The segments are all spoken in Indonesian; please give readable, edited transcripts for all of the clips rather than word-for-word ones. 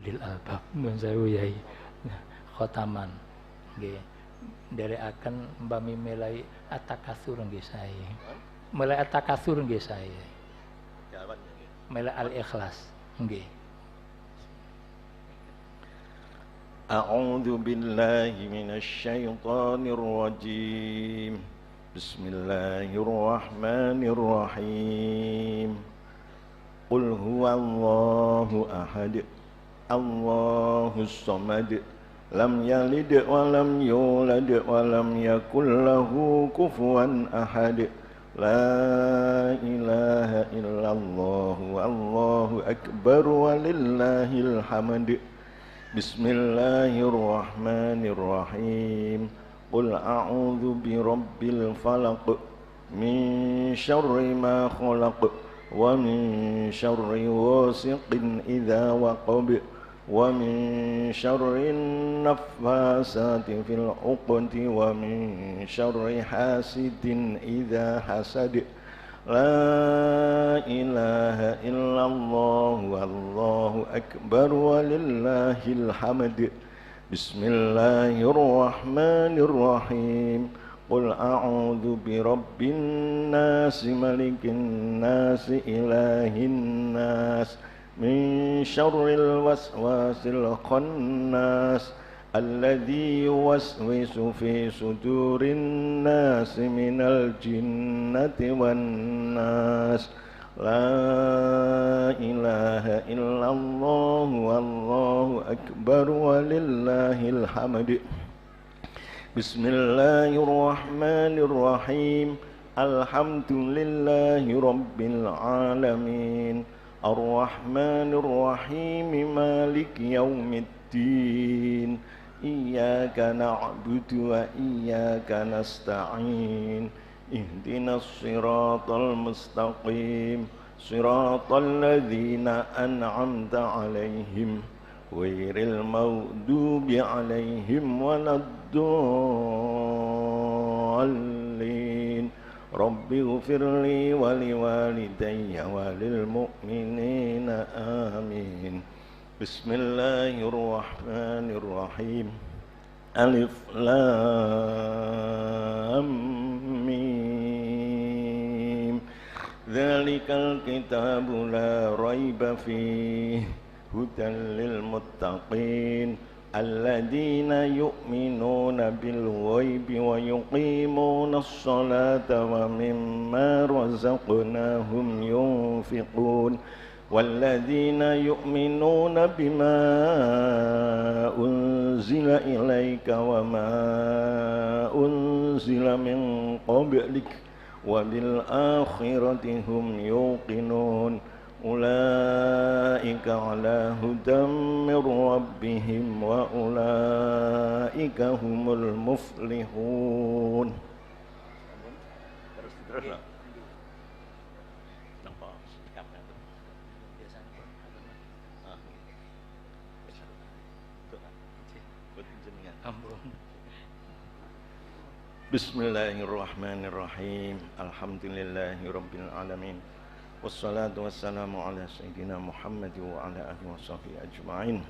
ulil albab nun sewu yai khotaman nggih nderekaken mbami melai atakasur nggih sae melai atakasur nggih sae melai al ikhlas nggih A'udzu billahi minasy syaithanir rajim. Bismillahirrahmanirrahim. Qul huwallahu ahad. Allahus samad. Lam yalid wa lam yulad wa lam yakul lahu kufuwan ahad. La ilaha illallah wallahu akbar walillahil hamd. Bismillahirrahmanirrahim. Qul a'udzu birabbil falaq min syarri ma khalaq wa min syarri ghasiqin idza waqab wa min syarri naffasati fil 'uqad wa min syarri hasidin idza hasad. La ilaha illallah wallahu akbar walillahil hamd. Bismillahirrahmanirrahim. Qul a'udzu birabbin nas malikin nas ilahin nas min syarril waswasil khannas alladzi yuwaswisu fi sudurin nas minal jinnati wan nas. La ilaha illallah wallahu akbar walillahil hamd. Bismillahirrahmanirrahim. Alhamdulillahi rabbil alamin. Ar-Rahmanir Rahim. Maliki yaumiddin. Iyyaka na'budu wa iyyaka nasta'in. Ihdinas siratal mustaqim. Siratal ladzina an'amta 'alaihim ghairil maghdubi 'alaihim waladdallin. Rabbi ighfirli wa liwalidayya wa lil mu'minina amin. Bismillahirrahmanirrahim. Alif lam mim. Dzalikal kitabu la raiba fihi hudan lil muttaqin alladzina yu'minuna bil ghaibi wa yuqimunas salata wa mimma razaqnahum yunfiqun. والذين يؤمنون بما أنزل إليك وما أنزل من قبلك وبالآخرة هم يوقنون. أولئك على هدى من ربهم وأولئك هم المفلحون. Bismillahirrahmanirrahim. Alhamdulillahirabbil alamin. Wassalatu wassalamu ala sayyidina Muhammad wa ala alihi washabihi ajma'in.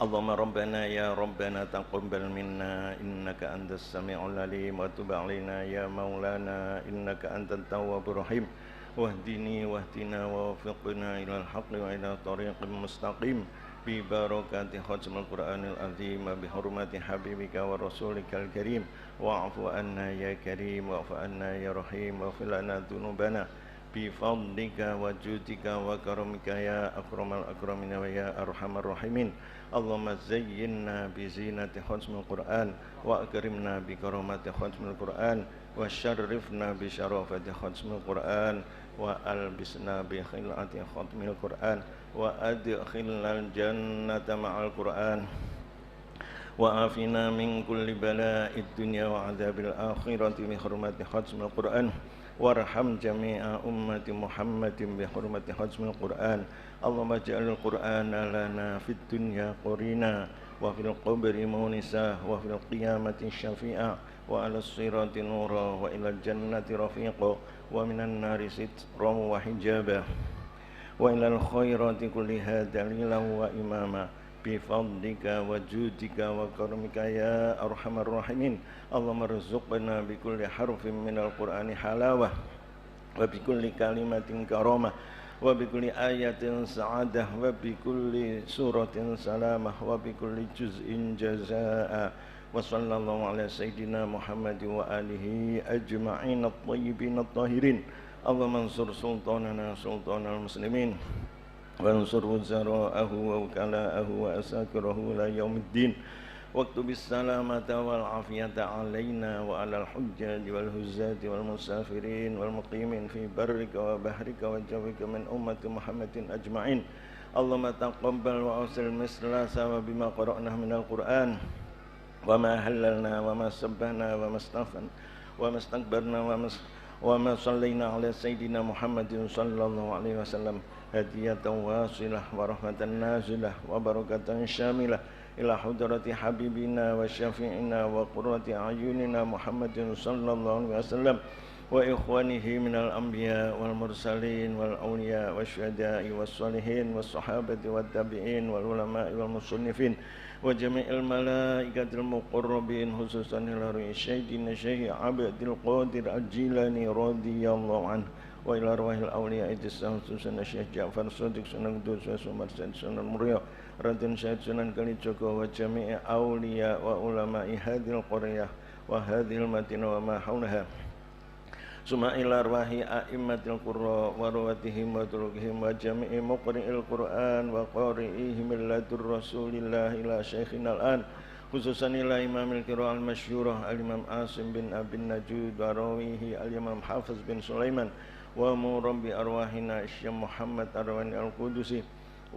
Allahumma rabbana ya rabbana taqabbal minna innaka antas sami'ul alim wa tub 'alaina ya maulana innaka antat tawwabur rahim. Wahdini wahdina wa waffiqna ilal haqqi wa ila tariqim mustaqim. Bi barakati khatmil Qur'anil azim bi hurmati habibika wa rasulikal karim wa'fu anna ya karim wa'fu anna ya rahim waghfir lana dzunubana bi fadlika wa judika wa karamika ya akramal akramina wa ya arhamar rahimin. Allahumma zayyinna bi zinati khatmil Qur'an wa akrimna bi karamati khatmil Qur'an wa syarrifna bi syarafati khatmil Qur'an wa albisna bi khilati khatmil Qur'an wa adkhilnal jannata ma'al Qur'an wa afina min kulli bala'id dunya wa adzabil akhirati bi hurmati khatmil Qur'an warham jami'a ummati Muhammadin bi hurmati khatmil Qur'an. Allahumma ja'alil Qur'ana lana fid dunya qurina wa fil qabri munisa wa fil qiyamati syafi'a wa 'alas sirati nura wa ilal jannati rafiqa wa minan nari sitran wa hijaba وإلى الخيرات كلها دليلا وإماما بفضلك وجودك وكرمك يا أرحم الراحمين. اللهم ارزقنا بكل حرف من القرآن حلاوة وبكل كلمة كرامة وبكل آية سعادة وبكل سورة سلامة وبكل جزء جزاء. وصلى الله على سيدنا محمد وآله أجمعين الطيبين الطاهرين. اللهم انصر سلطاننا سلطان المسلمين وانصر وزراءه ووكلاءه وأساكره إلى يوم الدين. واكتب السلامة والعافية علينا وعلى الحجاج والهزاة والمسافرين والمقيمين في برك وبحرك وجوك من أمة محمد أجمعين. اللهم تقبل وأوصل مثل ثواب بما قرأناه من القرآن وما هللنا وما سبحنا وما استكبرنا وما صلينا على سيدنا محمد صلى الله عليه وسلم هدية واصلة ورحمة نازلة وبركة شاملة إلى حضرة حبيبنا وشفيعنا وقرة أعيننا محمد صلى الله عليه وسلم وإخوانه من الأنبياء والمرسلين والأولياء والشهداء والصالحين والصحابة والتابعين والعلماء والمصنفين وجميع الملائكة المقربين خصوصا إلى رؤيا سيدنا الشيخ عبد القادر الجيلاني رضي الله عنه وإلى أرواح الأولياء خصوصا الشيخ جعفر الصادق سنن قدوس وسمر سيد سنن مريا رضي سيد سنن كليجوكو وجميع أولياء وعلماء هذه القرية وهذه المدينة وما حولها. ثم إلى أرواح أئمة القراء ورواتهم وطرقهم وجميع مقرئ القرآن وقارئيه من لدن رسول الله إلى شيخنا الآن خصوصا إلى إمام القراءة المشهورة الإمام عاصم بن أبي النجود وراويه الإمام حافظ بن سليمان ومربي أرواحنا الشيخ محمد أرواني القدسي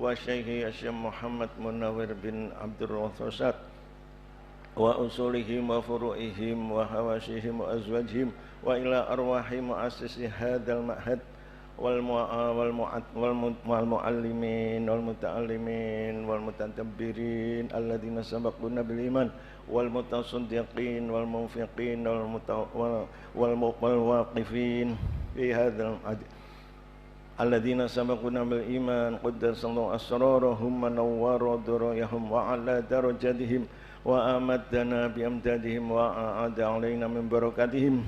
وشيخي الشيخ محمد منور بن عبد الرحمن وأصولهم وفروعهم وحواشيهم وأزواجهم وإلى أرواح مؤسس هذا المعهد والمعلمين والمتعلمين والمتدبرين الذين سبقونا بالإيمان والمتصدقين والمنفقين والواقفين في هذا المعهد الذين سبقونا بالإيمان قدس الله أسرارهم ونور ضراياهم وعلى درجاتهم وأمدنا بأمدادهم وأعاد علينا من بركاتهم.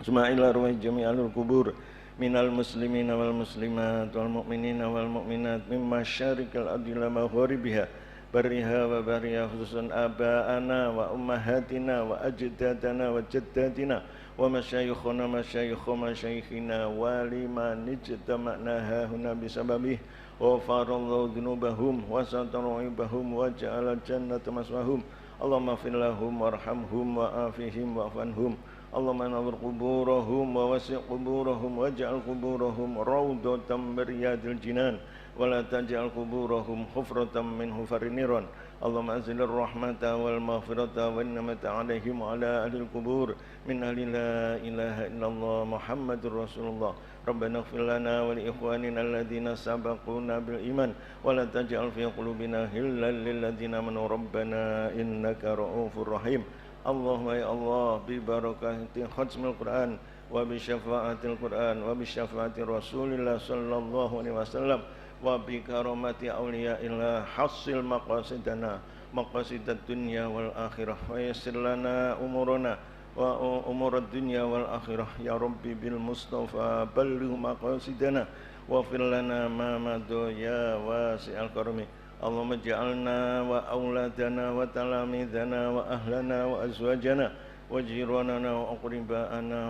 ثم إلى أرواح جميع القبور من المسلمين والمسلمات والمؤمنين والمؤمنات من مشارق الأرض إلى مغاربها برها وبرها خصوصا آباءنا وأمهاتنا وأجدادنا وجداتنا ومشايخنا مشايخ مشايخنا ولمن اجتمعنا هنا بسببه غفر الله ذنوبهم وستر عيوبهم وجعل الجنة مثواهم. اللهم اغفر لهم وارحمهم وعافهم واعف عنهم. اللهم نور قبورهم ووسع قبورهم واجعل قبورهم روضة من رياض الجنان ولا تجعل قبورهم حفرة من حفر النيران. اللهم أنزل الرحمة والمغفرة والنعمة عليهم وعلى أهل القبور من أهل لا إله إلا الله محمد رسول الله. ربنا اغفر لنا ولإخواننا الذين سبقونا بالإيمان ولا تجعل في قلوبنا غلا للذين آمنوا ربنا إنك رؤوف رحيم. اللهم يا الله ببركة ختم القرآن وبشفاعة القرآن وبشفاعة رسول الله صلى الله عليه وسلم وبكرامة أولياء الله حصل مقاصدنا مقاصد الدنيا والآخرة ويسر لنا أمورنا وأمور الدنيا والآخرة يا ربي بالمصطفى بلغ مقاصدنا واغفر لنا ما مضى يا واسع الكرم. اللهم اجعلنا وأولادنا وتلاميذنا وأهلنا وأزواجنا وجيراننا وأقرباءنا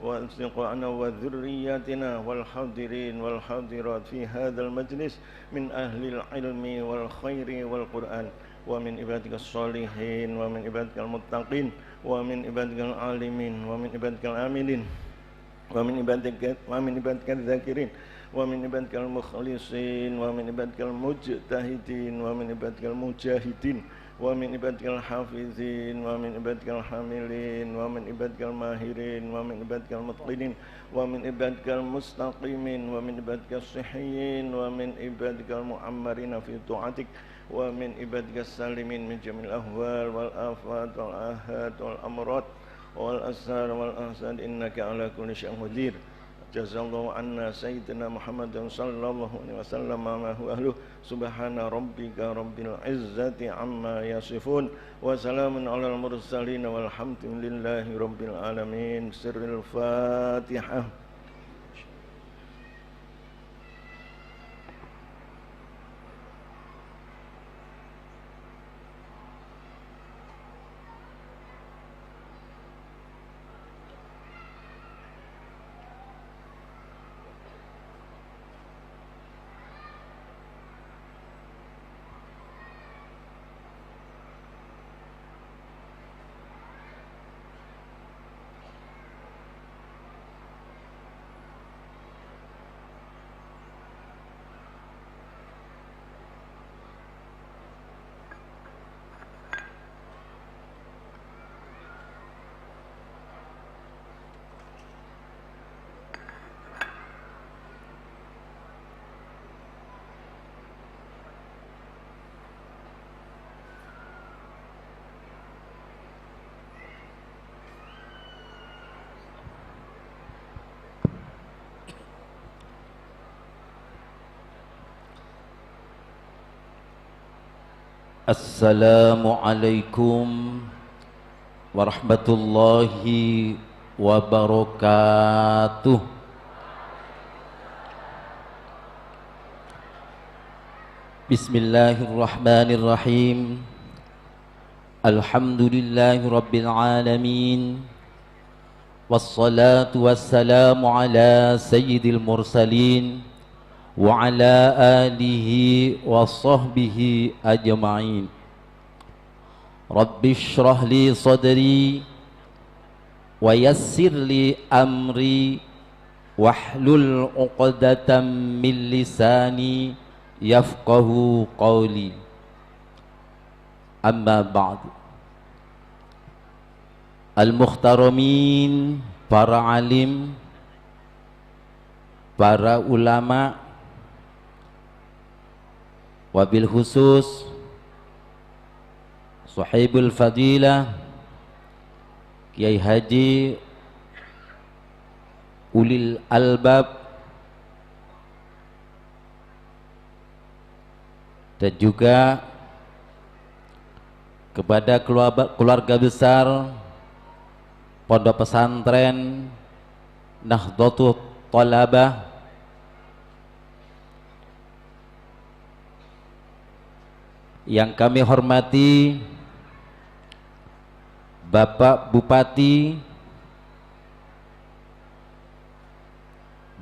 وأصدقائنا وذرياتنا والحاضرين والحاضرات في هذا المجلس من أهل العلم والخير والقرآن ومن عبادك الصالحين ومن عبادك المتقين ومن عبادك العالمين ومن عبادك العاملين ومن عبادك الذاكرين ومن عبادك المخلصين ومن عبادك المجتهدين ومن عبادك المجاهدين ومن عبادك الحافظين ومن عبادك الحاملين ومن عبادك الماهرين ومن عبادك المتقين ومن عبادك المستقيمين ومن عبادك الصحيين ومن عبادك المعمرين في طاعتك ومن عبادك السالمين من جميع الأهوال والآفات والآهات والأمراض والأسرار والأحزان إنك على كل شيء قدير. Jazallahu anna sayyidina Muhammadan sallallahu alaihi wasallam ma huwa ahluh. Subhana rabbika rabbil izzati amma yasifun wa salamun alal mursalin walhamdulillahi rabbil alamin. Sirrul Fatihah. Assalamualaikum warahmatullahi wabarakatuh. Bismillahirrahmanirrahim. Alhamdulillahi rabbil alamin. Wassalatu wassalamu ala sayyidil mursalin wa ala alihi wa sahbihi ajma'in. Rabbi shrah li sadri wa yassir li amri wahlul 'uqdatam min lisani yafqahu qawli. Amma ba'd. Al-mukhtaramin, para alim, para ulama, wabil khusus Sahibul Fadilah Kiai Haji Ulil Albab dan juga kepada keluarga besar Pondok Pesantren Nahdlatul Thalabah, yang kami hormati Bapak Bupati,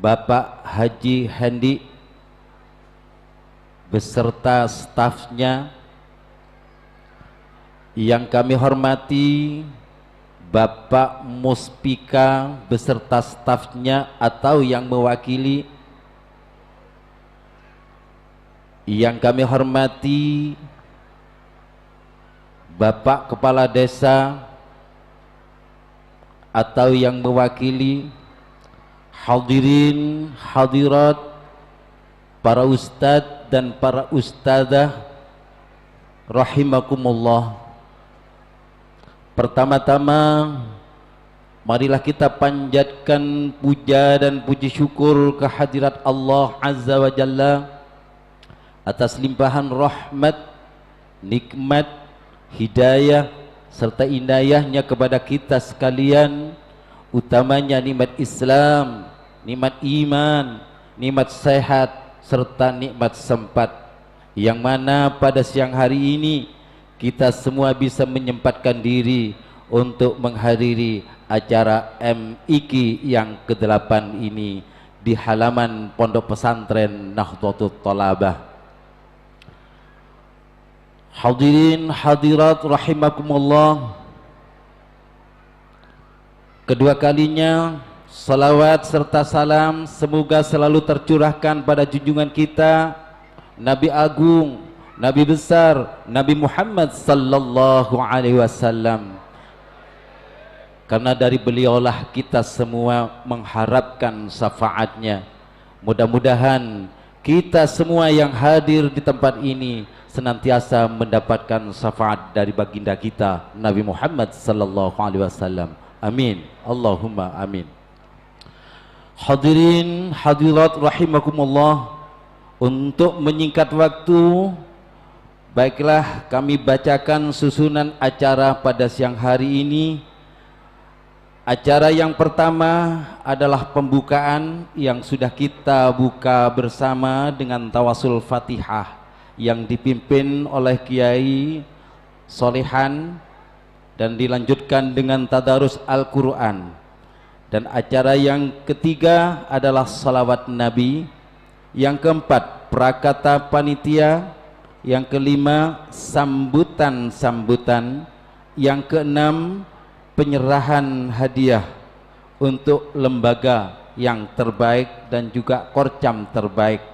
Bapak Haji Handi beserta stafnya, yang kami hormati Bapak Muspika beserta stafnya atau yang mewakili, yang kami hormati Bapak Kepala Desa atau yang mewakili, hadirin hadirat, para ustadz dan para ustadzah rahimakumullah. Pertama-tama marilah kita panjatkan puja dan puji syukur kehadirat Allah Azza wa Jalla atas limpahan rahmat, nikmat, hidayah serta inayahnya kepada kita sekalian, utamanya nikmat Islam, nikmat iman, nikmat sehat serta nikmat sempat, yang mana pada siang hari ini kita semua bisa menyempatkan diri untuk menghadiri acara MIQ yang ke-8 ini di halaman Pondok Pesantren Nahdlatul Thalabah. Hadirin hadirat rahimakumullah, kedua kalinya salawat serta salam semoga selalu tercurahkan pada junjungan kita Nabi Agung, Nabi besar, Nabi Muhammad sallallahu alaihi wasallam, karena dari beliaulah kita semua mengharapkan syafaatnya. Mudah-mudahan kita semua yang hadir di tempat ini senantiasa mendapatkan syafaat dari baginda kita Nabi Muhammad sallallahu alaihi wasallam. Amin. Allahumma amin. Hadirin hadirat rahimakumullah, untuk menyingkat waktu, baiklah kami bacakan susunan acara pada siang hari ini. Acara yang pertama adalah pembukaan yang sudah kita buka bersama dengan tawasul Fatihah yang dipimpin oleh Kiai Solehan dan dilanjutkan dengan tadarus Al-Quran. Dan acara yang ketiga adalah salawat Nabi. Yang keempat, prakata panitia. Yang kelima, sambutan-sambutan. Yang keenam, penyerahan hadiah untuk lembaga yang terbaik dan juga korcam terbaik.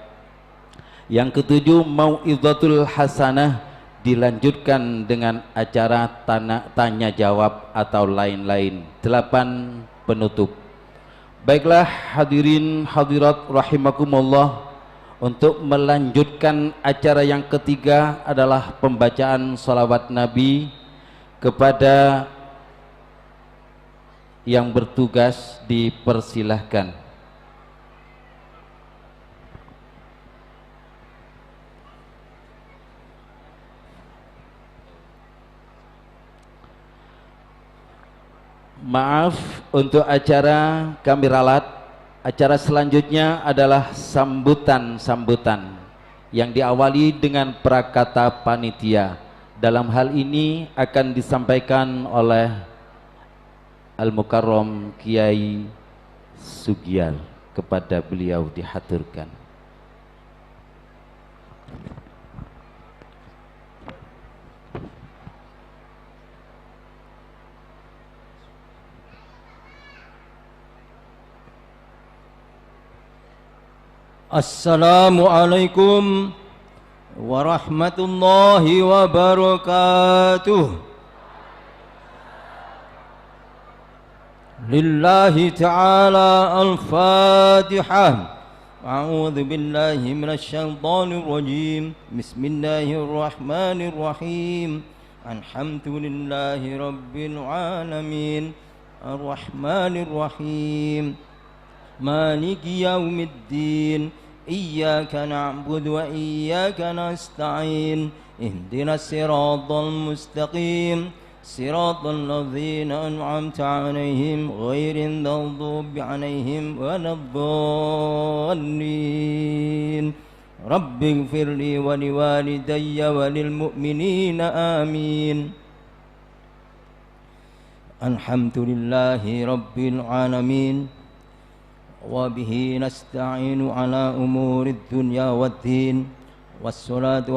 Yang ketujuh, mau'izatul hasanah, dilanjutkan dengan acara tanya jawab atau lain-lain. 8 penutup. Baiklah hadirin hadirat rahimakumullah, untuk melanjutkan acara yang ketiga adalah pembacaan salawat Nabi. Kepada yang bertugas dipersilahkan. Maaf untuk acara kami ralat. Acara selanjutnya adalah sambutan-sambutan yang diawali dengan prakata panitia. Dalam hal ini akan disampaikan oleh Al-Mukarram Kiai Sugial. Kepada beliau dihaturkan. Assalamualaikum warahmatullahi wabarakatuh. Lillahi ta'ala al-Fatihah. A'udzu billahi minasy syaithanir rajim. Bismillahirrahmanirrahim. Alhamdulillahi rabbil alamin. Ar-Rahmanir Rahim. Maliki yaumiddin. Iyyaka na'budu wa iyyaka nasta'in. Ihdinas siratal mustaqim. Siratal ladzina an'amta 'alaihim ghairil maghdubi 'alaihim waladdallin. Rabbighfirli wa liwalidayya wa lil mu'minina amin. Alhamdulillahi rabbil alamin. Wabihi nasta'inu ala umurid dunya waddin. Wassalatu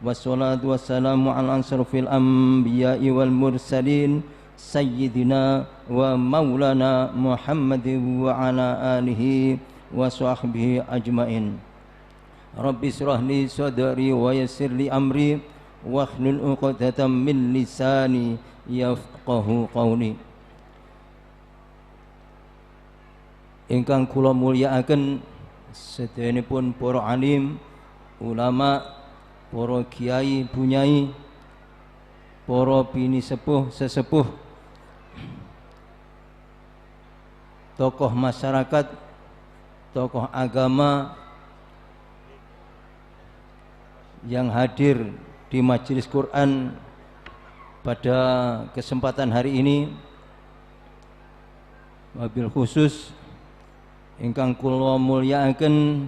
wassalamu ala asrafil anbiya'i wal mursalin Sayyidina wa maulana Muhammadin wa ala alihi wa sahbihi ajmain. Rabbi israh li sadri wa yassir li amri wahlul 'uqdatam min lisani yafqahu qawli. Ingkang kula mulyakaken sedayanipun para alim, ulama, para kiai, bunyai, para bini sepuh, sesepuh, tokoh masyarakat, tokoh agama yang hadir di majelis Quran pada kesempatan hari ini, wabil khusus ingkang kula mulyakaken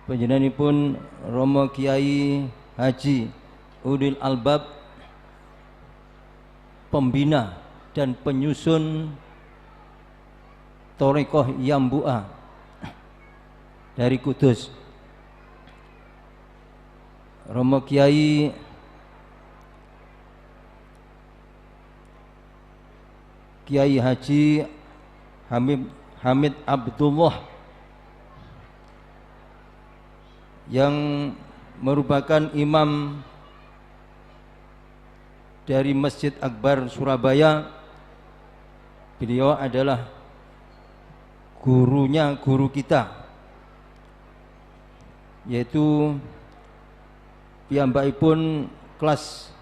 panjenenganipun Romo Kiai Haji Ulil Albab, pembina dan penyusun Thariqah Yambu'a dari Kudus. Romo Kiai Haji Hamid Abdullah yang merupakan imam dari Masjid Akbar Surabaya. Beliau adalah guru kita, yaitu piyambakipun kelas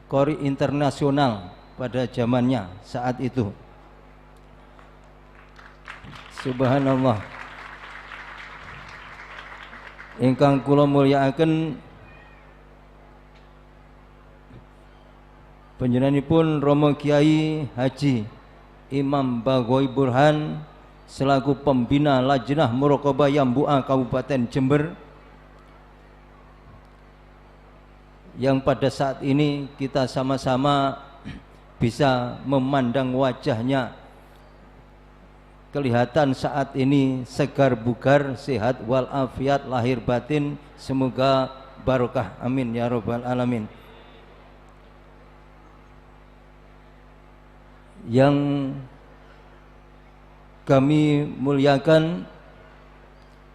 Qori internasional pada zamannya saat itu. Subhanallah. Ingkang kula mulyakaken panjenenganipun Romo Kiai Haji Imam Bagoi Burhan selaku pembina Lajnah Muraqabah Yambu'a Kabupaten Jember, yang pada saat ini kita sama-sama bisa memandang wajahnya, kelihatan saat ini segar bugar, sehat walafiat lahir batin, semoga barokah, amin ya rabbal alamin. Yang kami muliakan,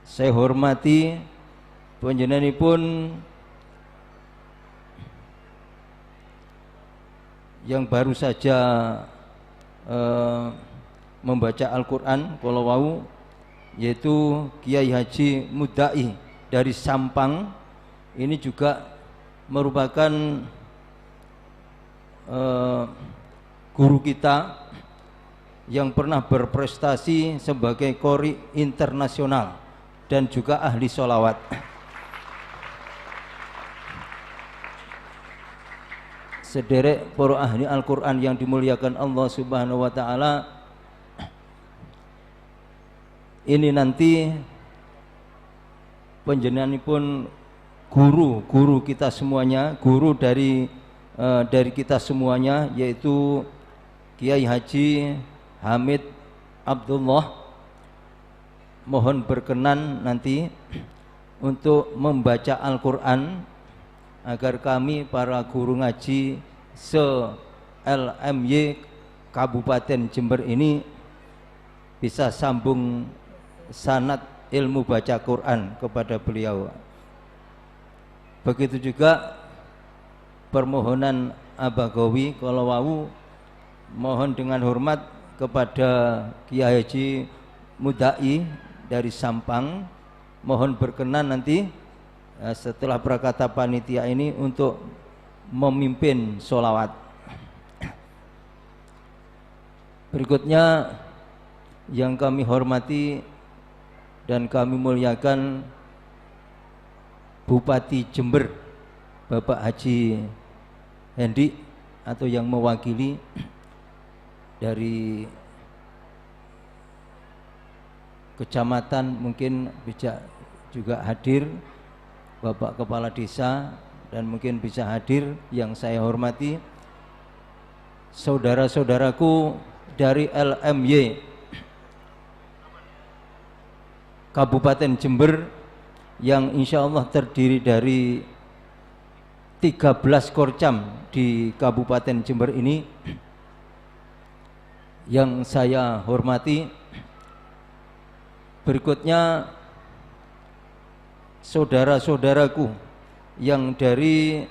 saya hormati panjenenganipun yang baru saja membaca Al-Quran kalau wau, yaitu Kiai Haji Mudai dari Sampang. Ini juga merupakan guru kita yang pernah berprestasi sebagai qori internasional dan juga ahli sholawat. Sederek para ahli Al-Quran yang dimuliakan Allah Subhanahu wa Ta'ala, ini nanti panjenenganipun guru kita semuanya, guru dari kita semuanya, yaitu Kiai Haji Hamid Abdullah. Mohon berkenan nanti untuk membaca Al-Quran agar kami para guru ngaji se-LMY Kabupaten Jember ini bisa sambung sanad ilmu baca Quran kepada beliau. Begitu juga permohonan Abagawi kalau wau, mohon dengan hormat kepada Kiai Haji Mudai dari Sampang, mohon berkenan nanti setelah prakata panitia ini untuk memimpin sholawat. Berikutnya yang kami hormati dan kami muliakan Bupati Jember Bapak Haji Hendi, atau yang mewakili dari kecamatan mungkin bisa juga hadir, Bapak Kepala Desa dan mungkin bisa hadir, yang saya hormati saudara-saudaraku dari LMY Kabupaten Jember yang insya Allah terdiri dari 13 korcam di Kabupaten Jember ini, yang saya hormati. Berikutnya saudara-saudaraku yang dari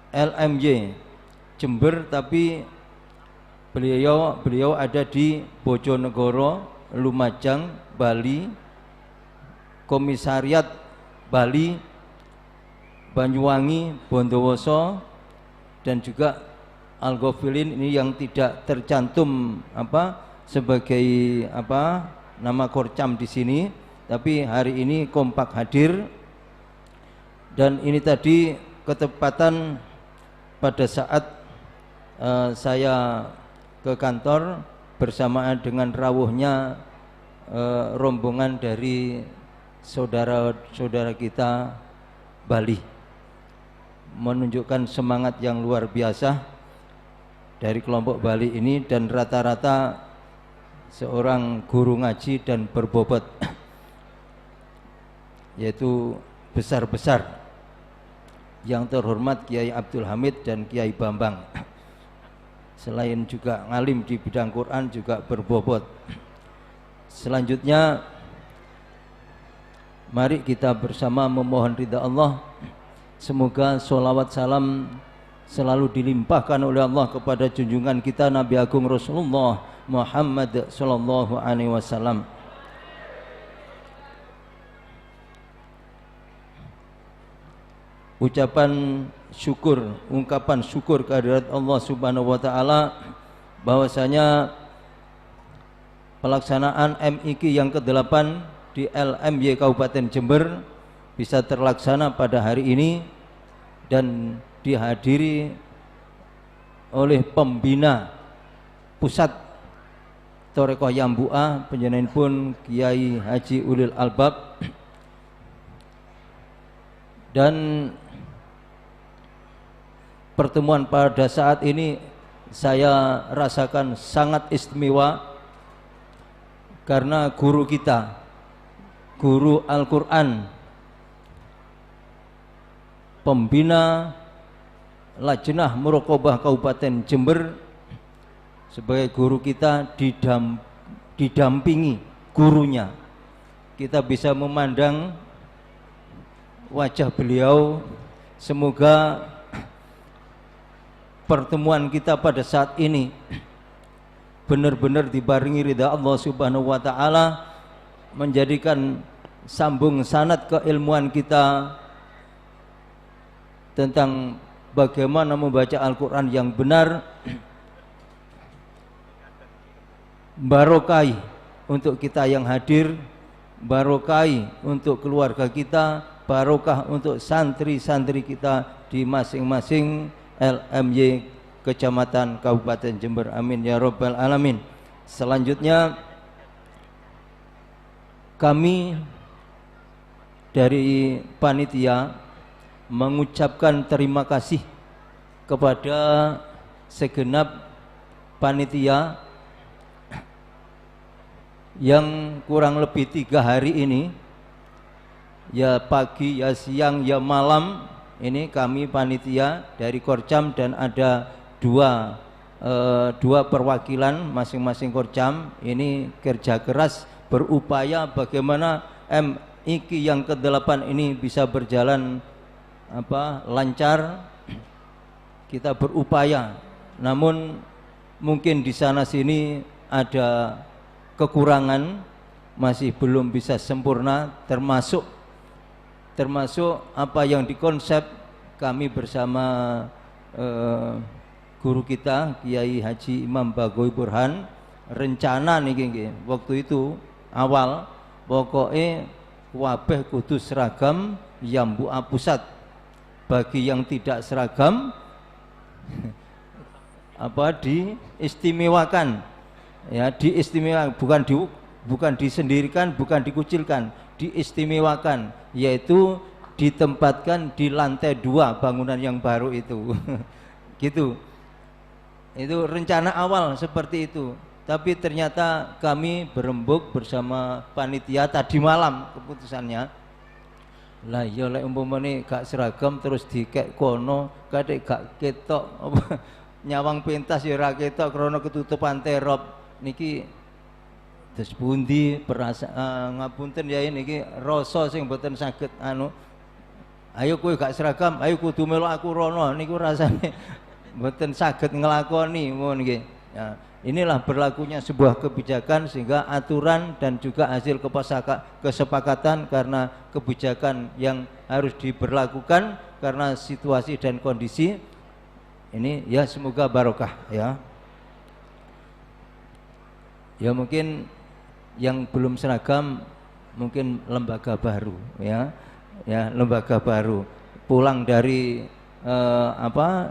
LMY Jember tapi beliau ada di Bojonegoro, Lumajang, Bali, Komisariat Bali, Banyuwangi, Bondowoso, dan juga Algofilin ini yang tidak tercantum sebagai nama korcam di sini, tapi hari ini kompak hadir. Dan ini tadi ketepatan pada saat saya ke kantor bersamaan dengan rawuhnya rombongan dari saudara-saudara kita Bali, menunjukkan semangat yang luar biasa dari kelompok Bali ini, dan rata-rata seorang guru ngaji dan berbobot, yaitu besar-besar yang terhormat Kiai Abdul Hamid dan Kiai Bambang. Selain juga ngalim di bidang Quran, juga berbobot. Selanjutnya mari kita bersama memohon ridha Allah. Semoga sholawat salam selalu dilimpahkan oleh Allah kepada junjungan kita Nabi Agung Rasulullah Muhammad sallallahu alaihi wasallam. Ucapan syukur, ungkapan syukur kehadirat Allah Subhanahu wa taala bahwasanya pelaksanaan MIQ yang ke-8 di LMY Kabupaten Jember bisa terlaksana pada hari ini dan dihadiri oleh pembina pusat Thorekoh Yambu'a panjenenganipun Kiai Haji Ulil Albab, dan pertemuan pada saat ini saya rasakan sangat istimewa karena guru kita, guru Al-Quran, pembina Lajnah Muraqabah Kabupaten Jember, sebagai guru kita didampingi gurunya. Kita bisa memandang wajah beliau. Semoga pertemuan kita pada saat ini benar-benar dibarengi ridha Allah Subhanahu wa taala, menjadikan sambung sanad keilmuan kita tentang bagaimana membaca Al-Quran yang benar, barokai untuk kita yang hadir, barokai untuk keluarga kita, barokah untuk santri-santri kita di masing-masing LMY Kecamatan Kabupaten Jember. Amin ya Rabbal Alamin. Selanjutnya kami dari panitia mengucapkan terima kasih kepada segenap panitia yang kurang lebih 3 hari ini, ya pagi, ya siang, ya malam, ini kami panitia dari Korcam dan ada dua perwakilan masing-masing Korcam ini kerja keras berupaya bagaimana MIQ yang ke-8 ini bisa berjalan lancar. Kita berupaya, namun mungkin di sana sini ada kekurangan, masih belum bisa sempurna, termasuk apa yang dikonsep kami bersama guru kita Kiai Haji Imam Bagoy Burhan. Rencana nih waktu itu awal pokoknya wabeh kudu seragam Yambu'a pusat. Bagi yang tidak seragam diistimewakan, ya diistimewakan, bukan disendirikan, bukan dikucilkan, diistimewakan, yaitu ditempatkan di lantai 2 bangunan yang baru itu. Gitu. Itu rencana awal seperti itu. Tapi ternyata kami berembuk bersama panitia tadi malam keputusannya. Lah ya lek umpamane gak seragam terus dikek kono, kadek gak ketok nyawang pentas ya ora ketok krana ketutupan terop niki. Terus pundi ngapunten ya niki rasa sing mboten saged ayo kowe gak seragam, ayo kudu melu aku rono niku rasane mboten saged nglakoni ngono niki. Ya, inilah berlakunya sebuah kebijakan sehingga aturan dan juga hasil kesepakatan karena kebijakan yang harus diberlakukan karena situasi dan kondisi ini, ya semoga barokah ya. Ya mungkin yang belum seragam mungkin lembaga baru ya lembaga baru pulang dari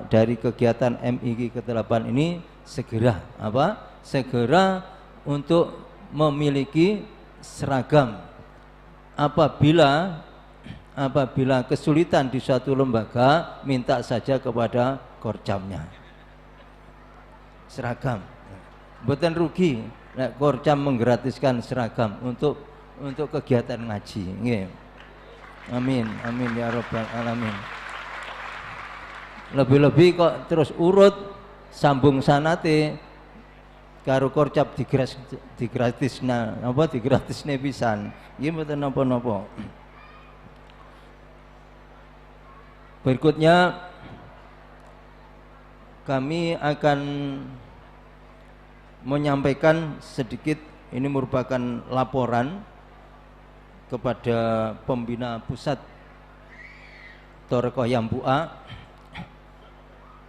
dari kegiatan MIQ ke-8 ini segera untuk memiliki seragam. Apabila kesulitan di suatu lembaga, minta saja kepada Korcamnya seragam. Mboten rugi nek Korcam menggratiskan seragam untuk kegiatan ngaji. Nggih. Amin ya Rabbal Alamin. Lebih-lebih kok terus urut sambung sanate karo Korcap digratisne pisan. Nggih mboten napa-napa. Berikutnya kami akan menyampaikan sedikit, ini merupakan laporan kepada pembina pusat Thorekoh Yambu'a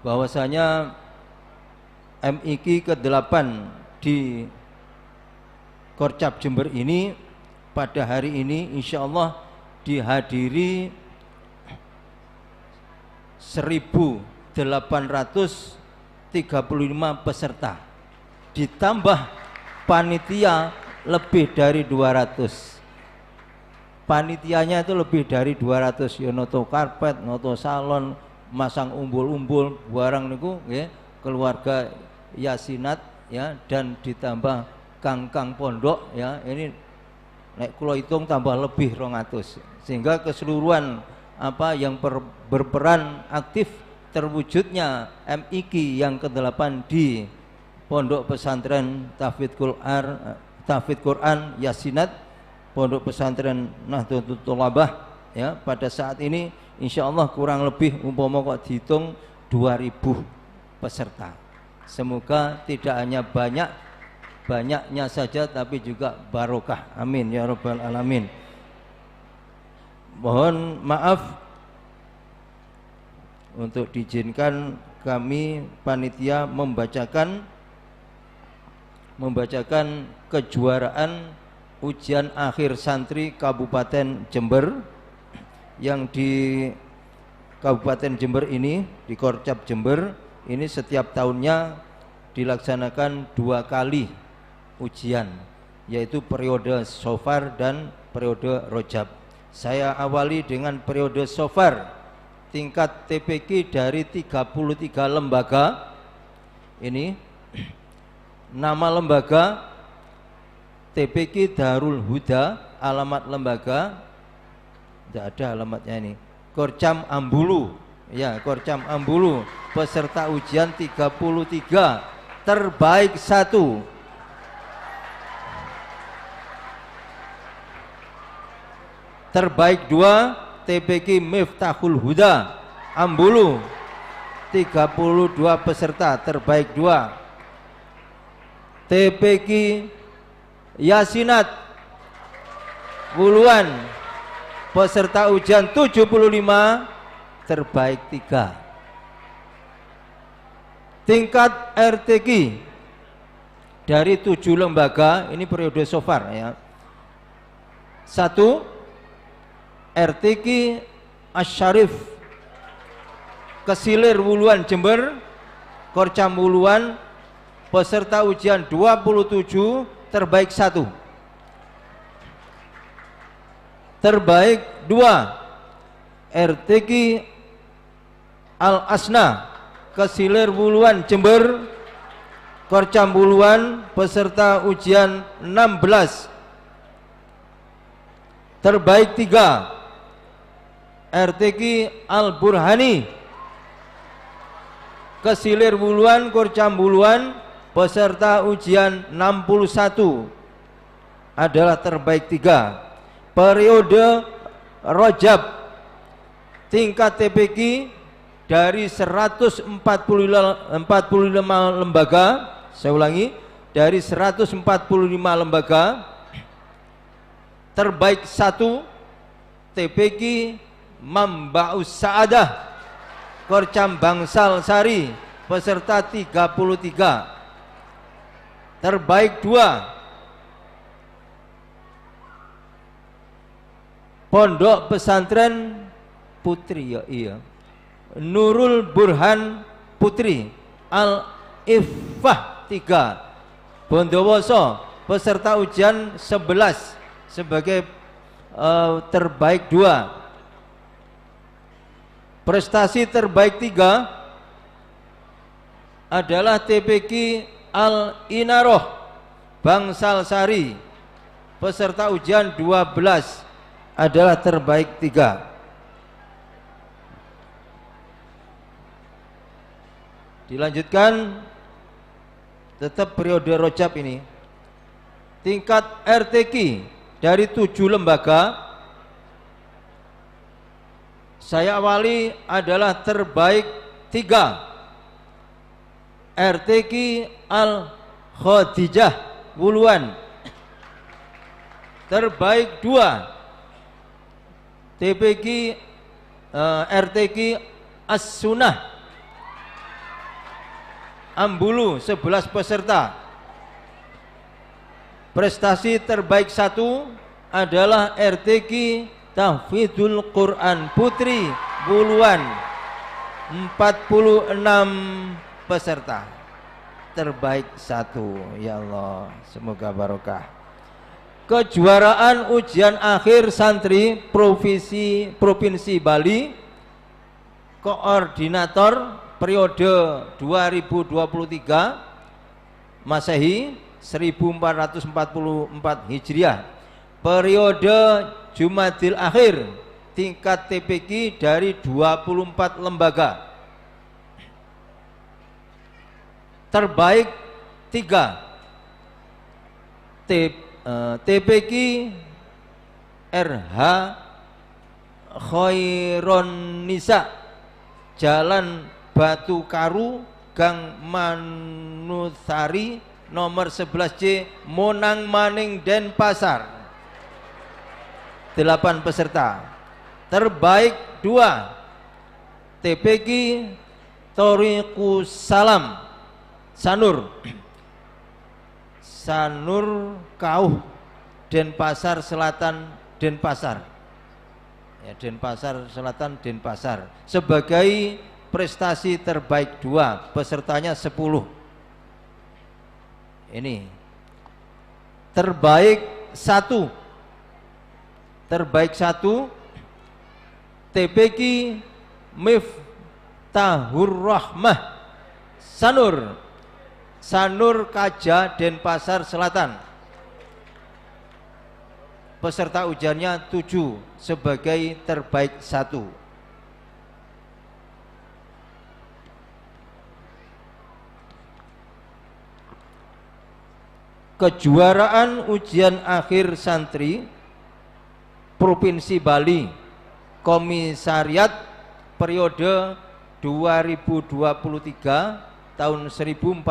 bahwasanya MIQ ke-8 di Korcap Jember ini pada hari ini insya Allah dihadiri 1.835 peserta, ditambah panitia lebih dari 200. Panitianya itu lebih dari 200, ya noto karpet, noto salon, masang umbul-umbul barang niku ya, keluarga Yasinat ya, dan ditambah kangkang pondok ya, ini nek kula hitung tambah lebih 200, sehingga keseluruhan apa yang berperan aktif terwujudnya MIQ yang ke-8 di Pondok Pesantren Tahfidz Quran Yasinat, Pondok Pesantren Nahdlatul Thalabah ya, pada saat ini insya Allah kurang lebih umpama kok dihitung 2000 peserta. Semoga tidak hanya banyaknya saja tapi juga barokah, amin ya rabbal alamin. Mohon maaf untuk diizinkan kami panitia membacakan kejuaraan ujian akhir santri Kabupaten Jember yang di Kabupaten Jember ini, di Korcap Jember ini setiap tahunnya dilaksanakan 2 kali ujian, yaitu periode Shofar dan periode Rojab. Saya awali dengan periode Shofar, tingkat TPQ dari 33 lembaga. Ini nama lembaga TPQ Darul Huda, alamat lembaga tidak ada alamatnya ini, Korcam Ambulu ya, Korcam Ambulu. Peserta ujian 33, terbaik 1, terbaik 2 TPQ Miftahul Huda Ambulu, 32 peserta, terbaik 2. TPQ Yasinat Wuluan, peserta ujian 75, terbaik 3. Tingkat RTQ dari 7 lembaga, ini periode Shofar ya. 1 RTQ Asyarif Kesilir Wuluan Jember, Korcam Wuluan, peserta ujian 27, terbaik 1. Terbaik 2 RTQ Al Asna Kesilir Wuluan Jember, Korcam Wuluan, peserta ujian 16, terbaik 3 RTQ Al Burhani Kesilir Wuluan, Korcam Wuluan, peserta ujian 61, adalah terbaik 3. Periode Rojab, tingkat TPQ dari 145 lembaga, saya ulangi, dari 145 lembaga, terbaik 1 TPQ Mambaus Sa'adah Korcam Bangsal Sari, peserta 33, terbaik 2 Pondok Pesantren Putri ya, iya, Nurul Burhan Putri Al Iffah 3 Bondowoso, peserta ujian 11, sebagai terbaik 2. Prestasi terbaik 3 adalah TPQ Al Inaroh Bangsal Sari, peserta ujian 12, adalah terbaik 3. Dilanjutkan, tetap periode Rojab ini. Tingkat RTQ dari 7 lembaga, saya awali adalah terbaik 3 RTQ Al Khadijah Wuluan, terbaik 2 TPQ RTQ As-Sunnah Ambulu, 11 peserta, Prestasi terbaik 1 adalah RTQ Tahfidzul Quran Putri Buluan, 46 peserta. Terbaik 1, ya Allah, semoga barokah. Kejuaraan ujian akhir santri Provinsi Bali, koordinator periode 2023 Masehi 1444 Hijriah, periode Jumadil Akhir, tingkat TPQ dari 24 lembaga. Terbaik 3 TPQ RH Khairon Nisa, Jalan Batu Karu, Gang Manusari, nomor 11C, Monang Maning, Denpasar. 8 peserta. Terbaik 2 TPQ Thoriqus Salam Sanur Kauh, Denpasar Selatan, Denpasar. Ya, Denpasar Selatan, Denpasar. Sebagai prestasi terbaik 2, pesertanya 10. Ini terbaik 1 TPQ Miftahur Rahmah Sanur Kaja, Denpasar Selatan. Peserta ujiannya 7 sebagai terbaik 1. Kejuaraan ujian akhir santri Provinsi Bali, Komisariat periode 2023 tahun 1444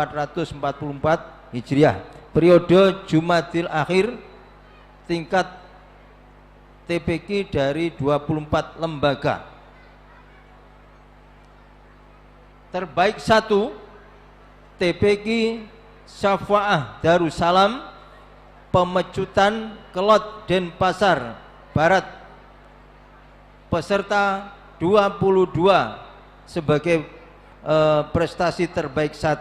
Hijriah, periode Jumadil Akhir, tingkat TPQ dari 24 lembaga. Terbaik 1 TPQ Syafa'ah Darussalam, Pemecutan, Kelot, Denpasar Barat. Peserta 22 sebagai prestasi terbaik 1.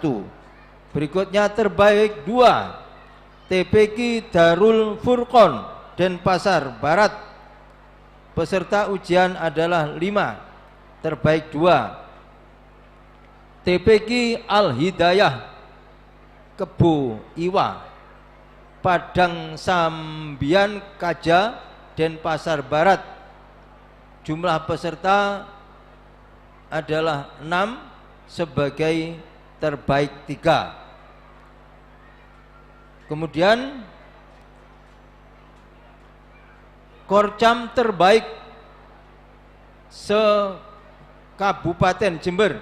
Berikutnya terbaik 2 TPQ Darul Furqon, Denpasar Barat. Peserta ujian adalah 5. Terbaik 2 TPQ Al Hidayah Kebo Iwa, Padang Sambian Kaja, Denpasar Barat. Jumlah peserta adalah 6 sebagai terbaik 3. Kemudian Korcam terbaik se-Kabupaten Jember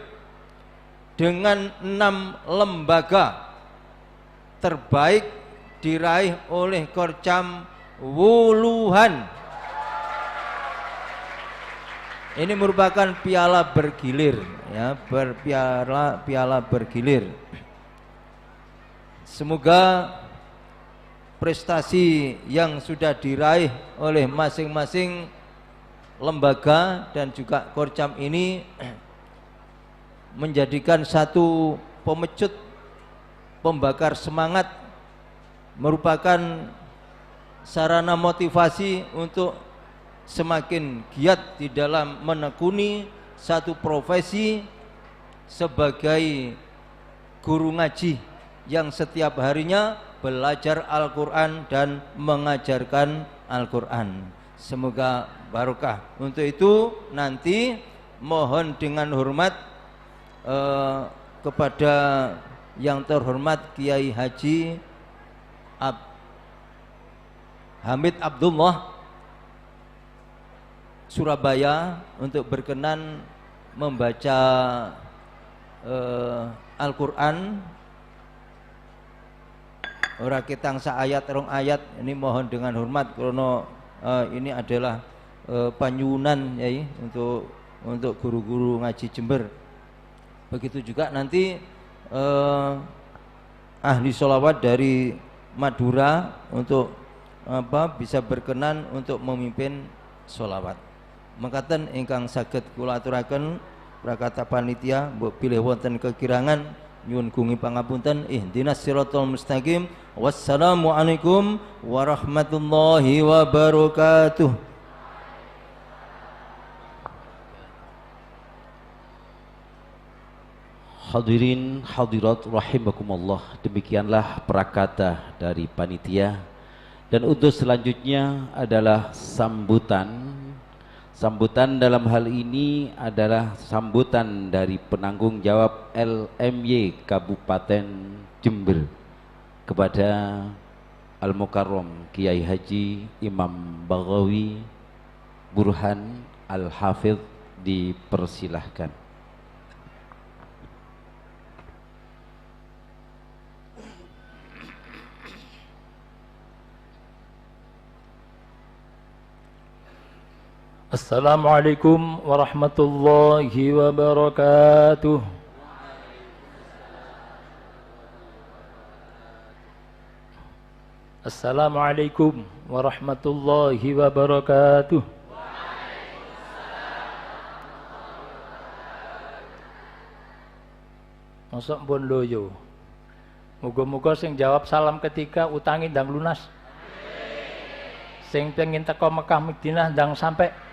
dengan 6 lembaga. Terbaik diraih oleh Korcam Wuluhan. Ini merupakan piala bergilir, ya, piala bergilir. Semoga prestasi yang sudah diraih oleh masing-masing lembaga dan juga Korcam ini menjadikan satu pemecut, pembakar semangat, merupakan sarana motivasi untuk semakin giat di dalam menekuni satu profesi sebagai guru ngaji yang setiap harinya belajar Al-Quran dan mengajarkan Al-Quran. Semoga barokah. Untuk itu nanti mohon dengan hormat kepada yang terhormat Kiai Haji Hamid Abdullah Surabaya untuk berkenan membaca Al-Quran. Ora kitang sa ayat rong ayat, ini mohon dengan hormat karena ini adalah panyunan ya, untuk guru-guru ngaji Jember. Begitu juga nanti ahli sholawat dari Madura untuk bisa berkenan untuk memimpin sholawat. Mekaten ingkang saged kula aturaken prakata panitia mbok pilih wonten kekirangan nyuwun gungi pangapunten. Ihdinas siratal mustaqim. Wassalamualaikum warahmatullahi wabarakatuh. Hadirin hadirat rahimakumullah, demikianlah prakata dari panitia. Dan untuk selanjutnya adalah sambutan. Sambutan dalam hal ini adalah sambutan dari penanggung jawab LMY Kabupaten Jember kepada Al-Mukarram Kiai Haji Imam Baghawi Burhan Al-Hafidh, dipersilahkan. Assalamualaikum warahmatullahi wabarakatuh. Assalamualaikum warahmatullahi wabarakatuh. Masuk pun loyo. Muga-muga sing jawab salam ketika utangi ndang lunas. Sing pengen teko Mekah Madinah ndang sampai.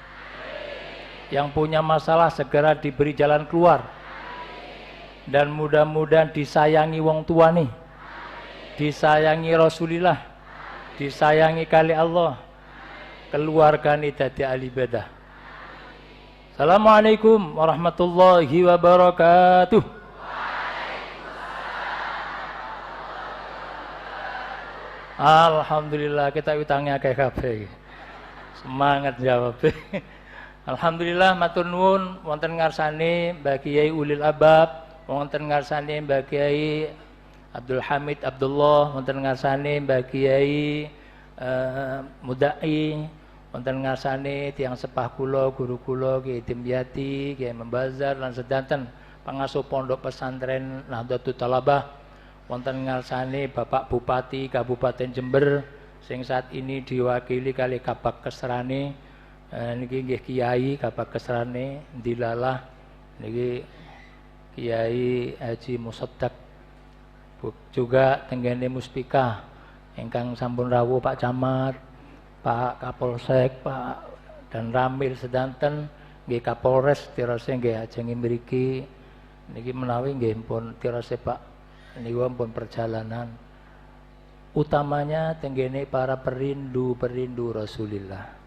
Yang punya masalah segera diberi jalan keluar. Dan mudah-mudahan disayangi wong tua nih, disayangi Rasulillah, disayangi kali Allah, keluarga nih dadi ahli ibadah. Assalamualaikum warahmatullahi wabarakatuh. Alhamdulillah kita utangnya akeh kabeh. Semangat jawab. Alhamdulillah matur nuwun wonten ngarsane Mbah Kiai Ulil Albab, wonten ngarsane Mbah Kiai Abdul Hamid Abdullah, wonten ngarsane Mbah Kiai Mudai, wonten ngarsane tiyang sepah kula, guru kula Kiai Dimyati, Kiai Membazar lan sedanten pangasuh pondok pesantren Nahdlatul Thalabah, wonten ngarsane Bapak Bupati Kabupaten Jember sing saat ini diwakili kali Kabak Kesrane. Niki nggih Kiai Kabak Kesrane Dilalah, niki Kiai Haji Musaddaq, juga tenggene Muspika ingkang sampun rawuh Pak Camat, Pak Kapolsek, Pak dan Ramil sedanten nggih Kapolres tirose nggih ajeng mriki niki menawi nggih pun tirose Pak niku pun perjalanan utamanya tenggene para perindu Rasulillah.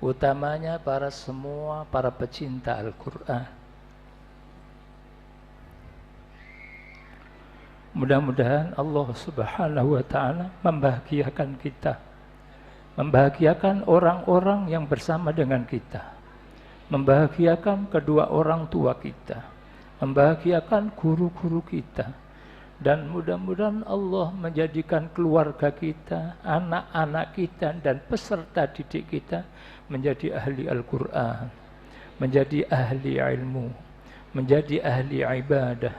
Utamanya para semua para pecinta Al-Quran. Mudah-mudahan Allah Subhanahu wa ta'ala membahagiakan kita, membahagiakan orang-orang yang bersama dengan kita, membahagiakan kedua orang tua kita, membahagiakan guru-guru kita, dan mudah-mudahan Allah menjadikan keluarga kita, anak-anak kita dan peserta didik kita menjadi ahli Al-Quran, menjadi ahli ilmu, menjadi ahli ibadah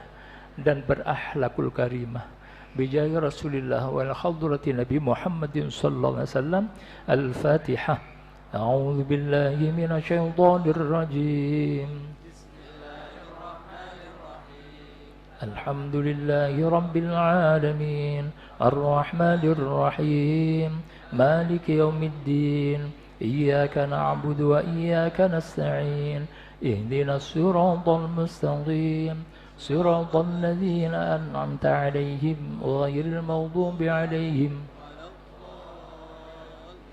dan berakhlakul karimah. Bijahi Rasulullah wal hadrati Nabi Muhammadin sallallahu alaihi wasallam. Al-Fatihah. A'udzu billahi minasyaitonir rajim. Alhamdulillahi rabbil alamin. Ar-Rahmanir Rahim. Maliki yaumiddin. إياك نعبد وإياك نستعين اهدنا الصراط المستقيم صراط الذين أنعمت عليهم غير المغضوب عليهم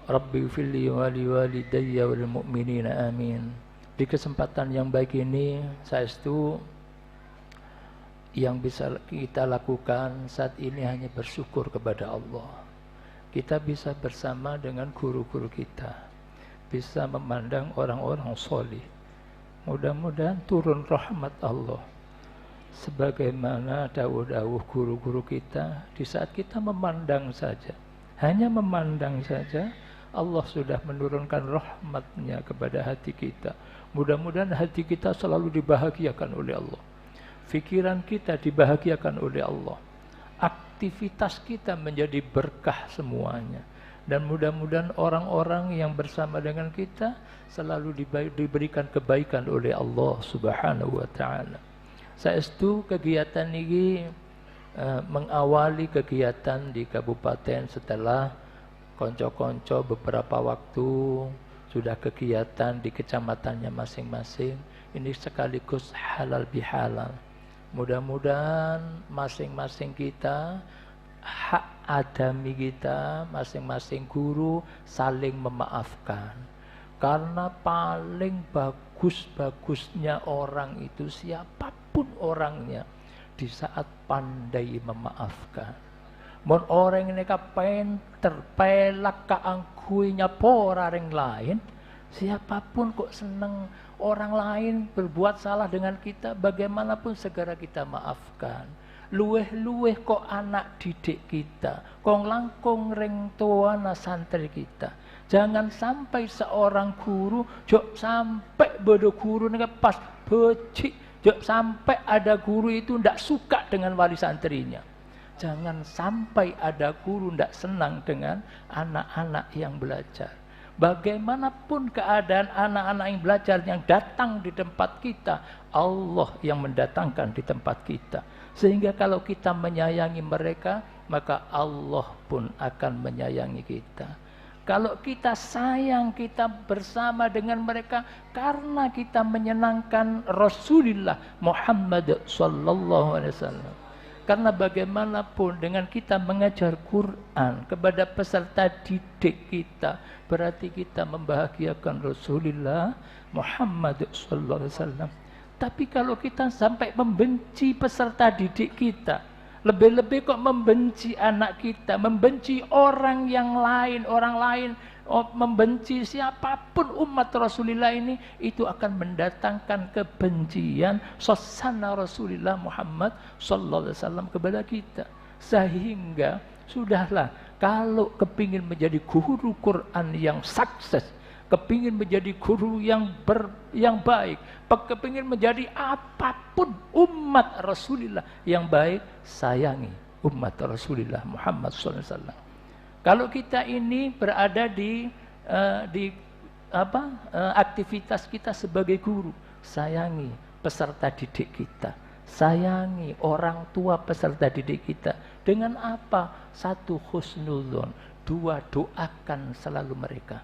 رب اغفر لي ولوالدي والمؤمنين آمين. Di kesempatan yang baik ini saestu yang bisa kita lakukan saat ini hanya bersyukur kepada Allah. Kita bisa bersama dengan guru-guru kita, bisa memandang orang-orang solih. Mudah-mudahan turun rahmat Allah sebagaimana dawuh-dawuh guru-guru kita. Di saat kita memandang saja, hanya memandang saja, Allah sudah menurunkan rahmatnya kepada hati kita. Mudah-mudahan hati kita selalu dibahagiakan oleh Allah, pikiran kita dibahagiakan oleh Allah, aktivitas kita menjadi berkah semuanya. Dan mudah-mudahan orang-orang yang bersama dengan kita selalu diberikan kebaikan oleh Allah Subhanahu wa taala. Saestu kegiatan ini mengawali kegiatan di kabupaten setelah konco-konco beberapa waktu sudah kegiatan di kecamatannya masing-masing. Ini sekaligus halal bihalal. Mudah-mudahan masing-masing kita, hak adami kita, masing-masing guru saling memaafkan. Karena paling bagus-bagusnya orang itu siapapun orangnya di saat pandai memaafkan. Mon orang ini kapenter, pelak kaangkuinya orang lain, siapapun kok seneng orang lain berbuat salah dengan kita, bagaimanapun segera kita maafkan. Luweh-luweh kok anak didik kita, kong langkung ring tuana santri kita. Jangan sampai seorang guru, jok sampai bodoh guru ini pas becik, jok sampai ada guru itu ndak suka dengan wali santrinya. Jangan sampai ada guru ndak senang dengan anak-anak yang belajar. Bagaimanapun keadaan anak-anak yang belajar yang datang di tempat kita, Allah yang mendatangkan di tempat kita. Sehingga kalau kita menyayangi mereka, maka Allah pun akan menyayangi kita. Kalau kita sayang, kita bersama dengan mereka karena kita menyenangkan Rasulullah Muhammad sallallahu alaihi wasallam. Karena bagaimanapun dengan kita mengajar Quran kepada peserta didik kita, berarti kita membahagiakan Rasulullah Muhammad sallallahu alaihi wasallam. Tapi kalau kita sampai membenci peserta didik kita, lebih-lebih kok membenci anak kita, membenci orang lain, membenci siapapun umat Rasulullah ini, itu akan mendatangkan kebencian sosana Rasulullah Muhammad sallallahu alaihi wasallam kepada kita. Sehingga sudahlah, kalau kepingin menjadi guru Quran yang sukses, kepingin menjadi guru yang baik, kepingin menjadi apapun umat Rasulullah yang baik, sayangi umat Rasulullah Muhammad SAW. Kalau kita ini berada di aktivitas kita sebagai guru, sayangi peserta didik kita, sayangi orang tua peserta didik kita. Dengan apa? Satu, husnudzon. Dua, doakan selalu mereka.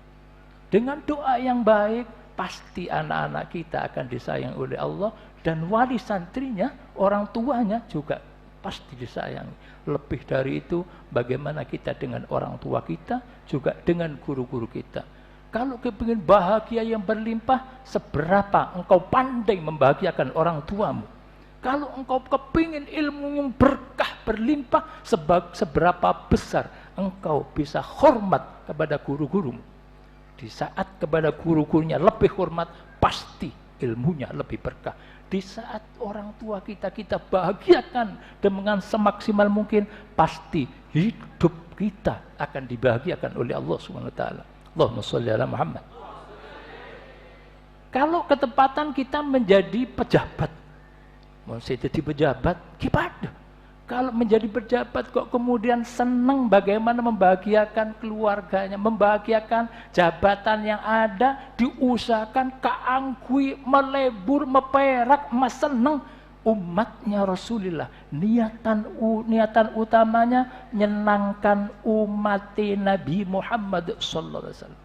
Dengan doa yang baik, pasti anak-anak kita akan disayang oleh Allah, dan wali santrinya, orang tuanya juga pasti disayangi. Lebih dari itu, bagaimana kita dengan orang tua kita, juga dengan guru-guru kita. Kalau kepingin bahagia yang berlimpah, seberapa engkau pandai membahagiakan orang tuamu. Kalau engkau kepingin ilmu yang berkah berlimpah, seberapa besar engkau bisa hormat kepada guru-gurumu. Di saat kepada guru-gurunya lebih hormat, pasti ilmunya lebih berkah. Di saat orang tua kita bahagiakan dengan semaksimal mungkin, pasti hidup kita akan dibahagiakan oleh Allah Subhanahu wa taala. Allahumma sholli ala Muhammad. Kalau ketepatan kita menjadi pejabat, mau saya jadi pejabat, gimana? Kalau menjadi pejabat kok kemudian senang bagaimana membahagiakan keluarganya, membahagiakan jabatan yang ada, diusahakan keanggui, melebur, meperak, senang umatnya Rasulullah. Niatan utamanya menyenangkan umat Nabi Muhammad sallallahu alaihi wasallam.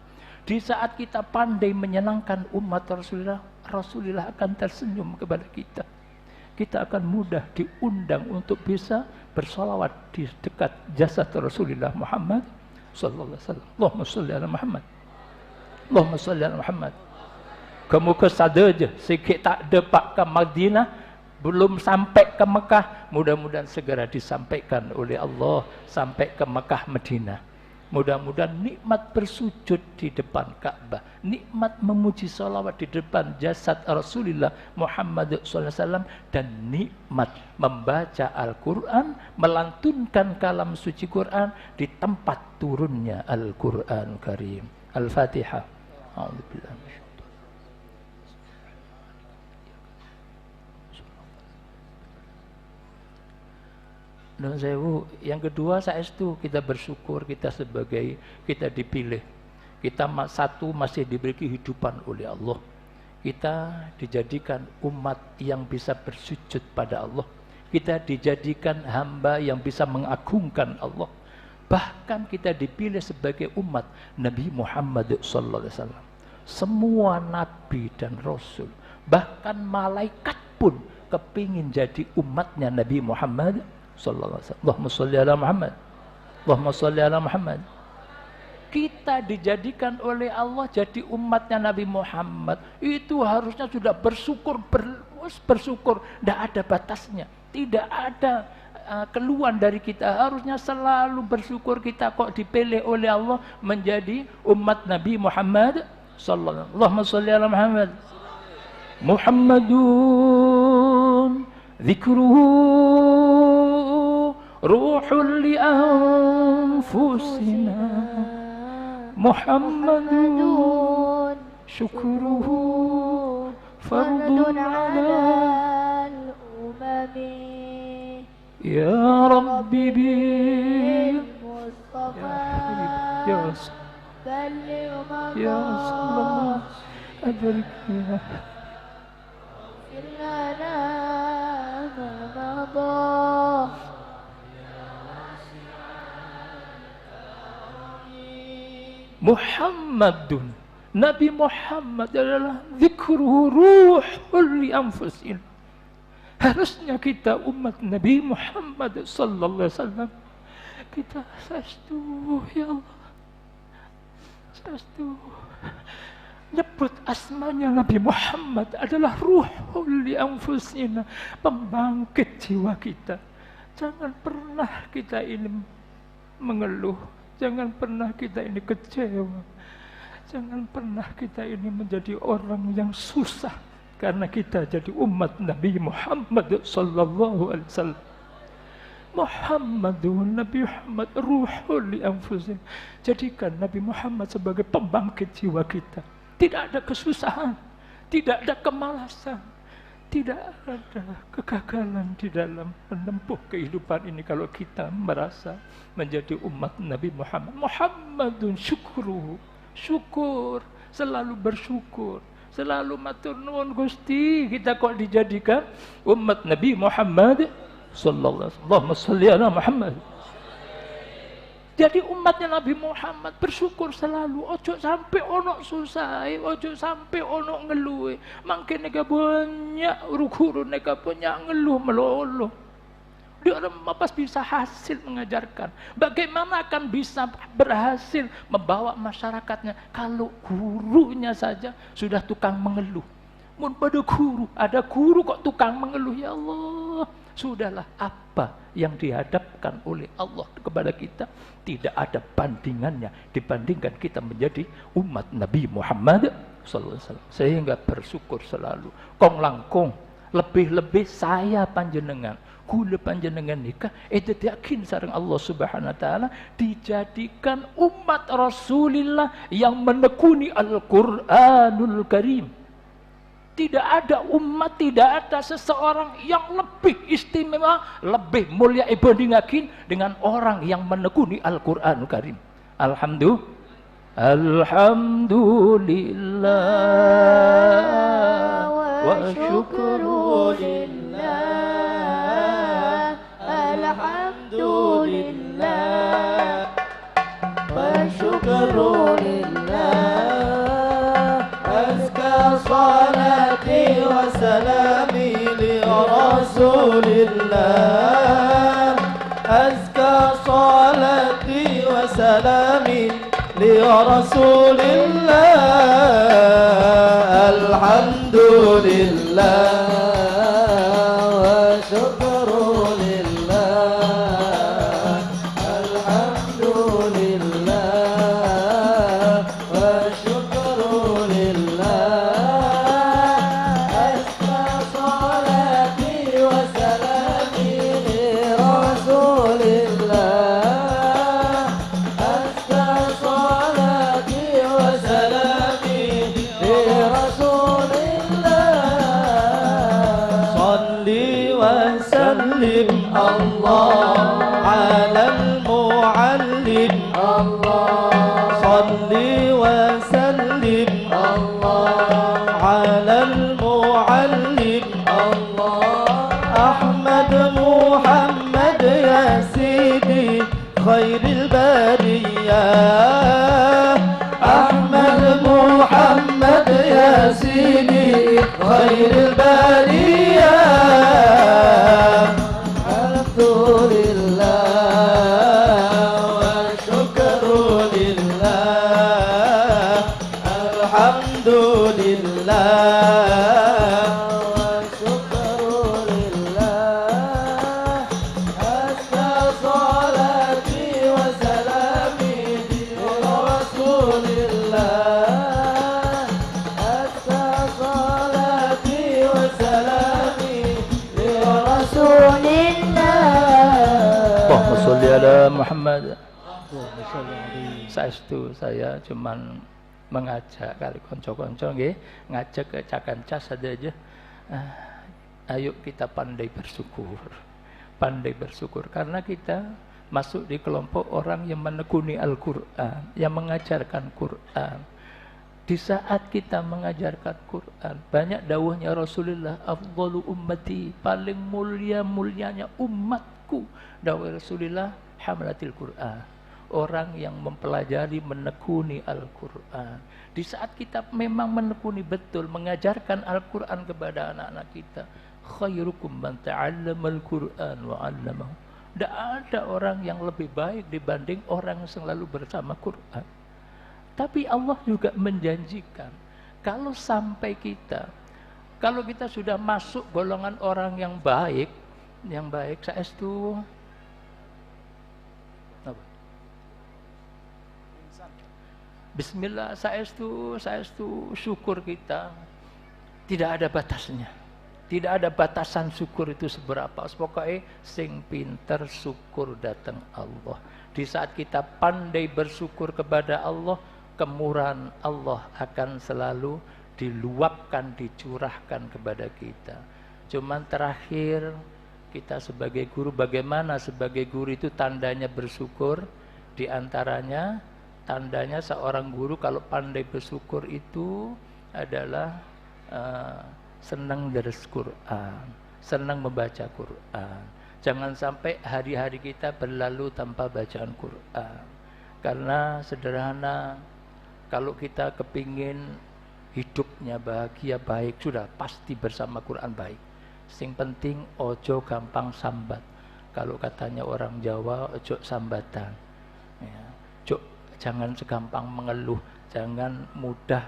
Di saat kita pandai menyenangkan umat Rasulullah, Rasulullah akan tersenyum kepada kita. Kita akan mudah diundang untuk bisa bersolawat di dekat jasad Rasulullah Muhammad sallallahu alaihi wasallam. Allahumma sholli ala Muhammad. Allahumma sholli ala Muhammad. Kamu ke saja sikit tak ada pak ke Madinah, belum sampai ke Mekah, mudah-mudahan segera disampaikan oleh Allah sampai ke Mekah Madinah. Mudah-mudahan nikmat bersujud di depan Ka'bah, nikmat memuji salawat di depan jasad Rasulullah Muhammad SAW, dan nikmat membaca Al-Quran, melantunkan kalam suci Quran di tempat turunnya Al-Quran Karim. Al-Fatihah. A'udzubillah. Nun sewu. Yang kedua saestu kita bersyukur kita dipilih. Kita masih diberi kehidupan oleh Allah. Kita dijadikan umat yang bisa bersujud pada Allah. Kita dijadikan hamba yang bisa mengagungkan Allah. Bahkan kita dipilih sebagai umat Nabi Muhammad SAW. Semua nabi dan rasul, bahkan malaikat pun kepingin jadi umatnya Nabi Muhammad SAW. Allahumma sholli ala Muhammad. Allahumma sholli ala Muhammad. Kita dijadikan oleh Allah jadi umatnya Nabi Muhammad. Itu harusnya sudah bersyukur, bersyukur. Tidak ada batasnya. Tidak ada keluhan dari kita. Harusnya selalu bersyukur kita kok dipilih oleh Allah menjadi umat Nabi Muhammad sallallahu. Allahumma sholli ala Muhammad. Muhammadun dzikruhu ruhul li anfusina. Muhammadun syukruhu fardun alal umami. Ya Rabbi bil Mustafa ya Sallallahu Alaihi Muhammadun, Nabi Muhammad adalah dzikruhu ruhul li anfusin. Harusnya kita umat Nabi Muhammad sallallahu alaihi wasallam kita sastu ya Allah, sastu nyebut asmanya Nabi Muhammad adalah ruhul li anfusina, pembangkit jiwa kita. Jangan pernah kita ini mengeluh, jangan pernah kita ini kecewa, jangan pernah kita ini menjadi orang yang susah karena kita jadi umat Nabi Muhammad sallallahu alaihi wasallam. Muhammadun, Nabi Muhammad ruhul li anfusin. Jadikan Nabi Muhammad sebagai pembangkit jiwa kita. Tidak ada kesusahan, tidak ada kemalasan, tidak ada kegagalan di dalam menempuh kehidupan ini kalau kita merasa menjadi umat Nabi Muhammad. Muhammadun syukruhu, syukur, selalu bersyukur, selalu matur nuwun Gusti, kita kok dijadikan umat Nabi Muhammad sallallahu alaihi wasallam. Allahumma sholli ala Muhammad. Jadi umatnya Nabi Muhammad bersyukur selalu. Ojo sampai ono susah, ojo sampai ono ngeluh. Mungkin nega banyak guru, nega banyak ngeluh melolo. Dia pas bisa hasil mengajarkan. Bagaimana akan bisa berhasil membawa masyarakatnya kalau gurunya saja sudah tukang mengeluh. Mun pada guru, ada guru kok tukang mengeluh, ya Allah. Sudahlah, apa yang dihadapkan oleh Allah kepada kita tidak ada bandingannya dibandingkan kita menjadi umat Nabi Muhammad sallallahu alaihi wasallam. Sehingga bersyukur selalu. Kong langkung, lebih-lebih saya panjenengan, kula panjenengan nikah itu yakin sareng Allah Subhanahu wa taala dijadikan umat Rasulullah yang menekuni Al-Qur'anul Karim. Tidak ada umat, tidak ada seseorang yang lebih istimewa, lebih mulia dibandingkan dengan orang yang menekuni Al-Qur'anul Karim. Alhamdulillah wa syukrulillah. Alhamdulillah wa syukrulillah. Salati wa salami li Rasulillah. Azka salati wa salami li Rasulillah. Alhamdulillah wa syukrulillah. Alhamdulillah wa syukrulillah. Allah معلم الله أحمد محمد يا سيدي خير البرية أحمد محمد يا سيدي خير البرية الحمد لله والشكر لله الحمد لله Sholli ala Muhammad. Saestu saya cuman mengajak kali konco-konco nggih, ngajak ke Cakanca saja. Ayo kita pandai bersyukur. Pandai bersyukur karena kita masuk di kelompok orang yang menekuni Al-Qur'an, yang mengajarkan Qur'an. Di saat kita mengajarkan Quran, banyak dawuhnya Rasulullah, afdalu ummati, paling mulianya umatku. Dawuh Rasulullah, hamlatil Quran, orang yang mempelajari, menekuni Al-Quran. Di saat kita memang menekuni betul, mengajarkan Al-Quran kepada anak-anak kita, khairukum man ta'allamal Quran wa 'allamahu. Tidak ada orang yang lebih baik dibanding orang yang selalu bersama Quran. Tapi Allah juga menjanjikan, kalau kita sudah masuk golongan orang yang baik saestu Bismillah, saestu syukur kita tidak ada batasnya. Tidak ada batasan syukur itu seberapa. Pokoknya sing pinter syukur datang Allah. Di saat kita pandai bersyukur kepada Allah, kemurahan Allah akan selalu diluapkan, dicurahkan kepada kita. Cuman terakhir kita sebagai guru, bagaimana sebagai guru itu tandanya bersyukur? Di antaranya tandanya seorang guru kalau pandai bersyukur itu adalah senang deres Quran, senang membaca Quran. Jangan sampai hari-hari kita berlalu tanpa bacaan Quran. Karena sederhana, kalau kita kepingin hidupnya bahagia, baik, sudah pasti bersama Quran baik. Sing penting ojo gampang sambat. Kalau katanya orang Jawa, ojo sambatan. Ya. Jangan segampang mengeluh, jangan mudah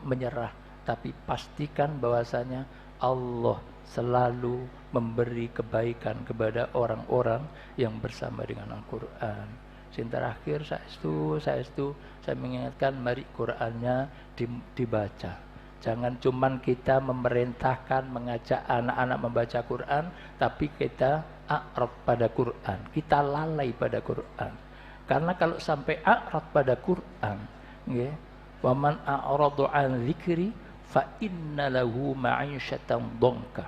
menyerah. Tapi pastikan bahwasanya Allah selalu memberi kebaikan kepada orang-orang yang bersama dengan Al-Quran. Yang terakhir saestu saya mengingatkan, mari Qurannya dibaca. Jangan cuman kita memerintahkan, mengajak anak-anak membaca Quran, tapi kita a'rad pada Quran, kita lalai pada Quran. Karena kalau sampai a'rad pada Quran, ya, wa man a'radu an dzikri fa inna lahu ma'isyatan dhanka.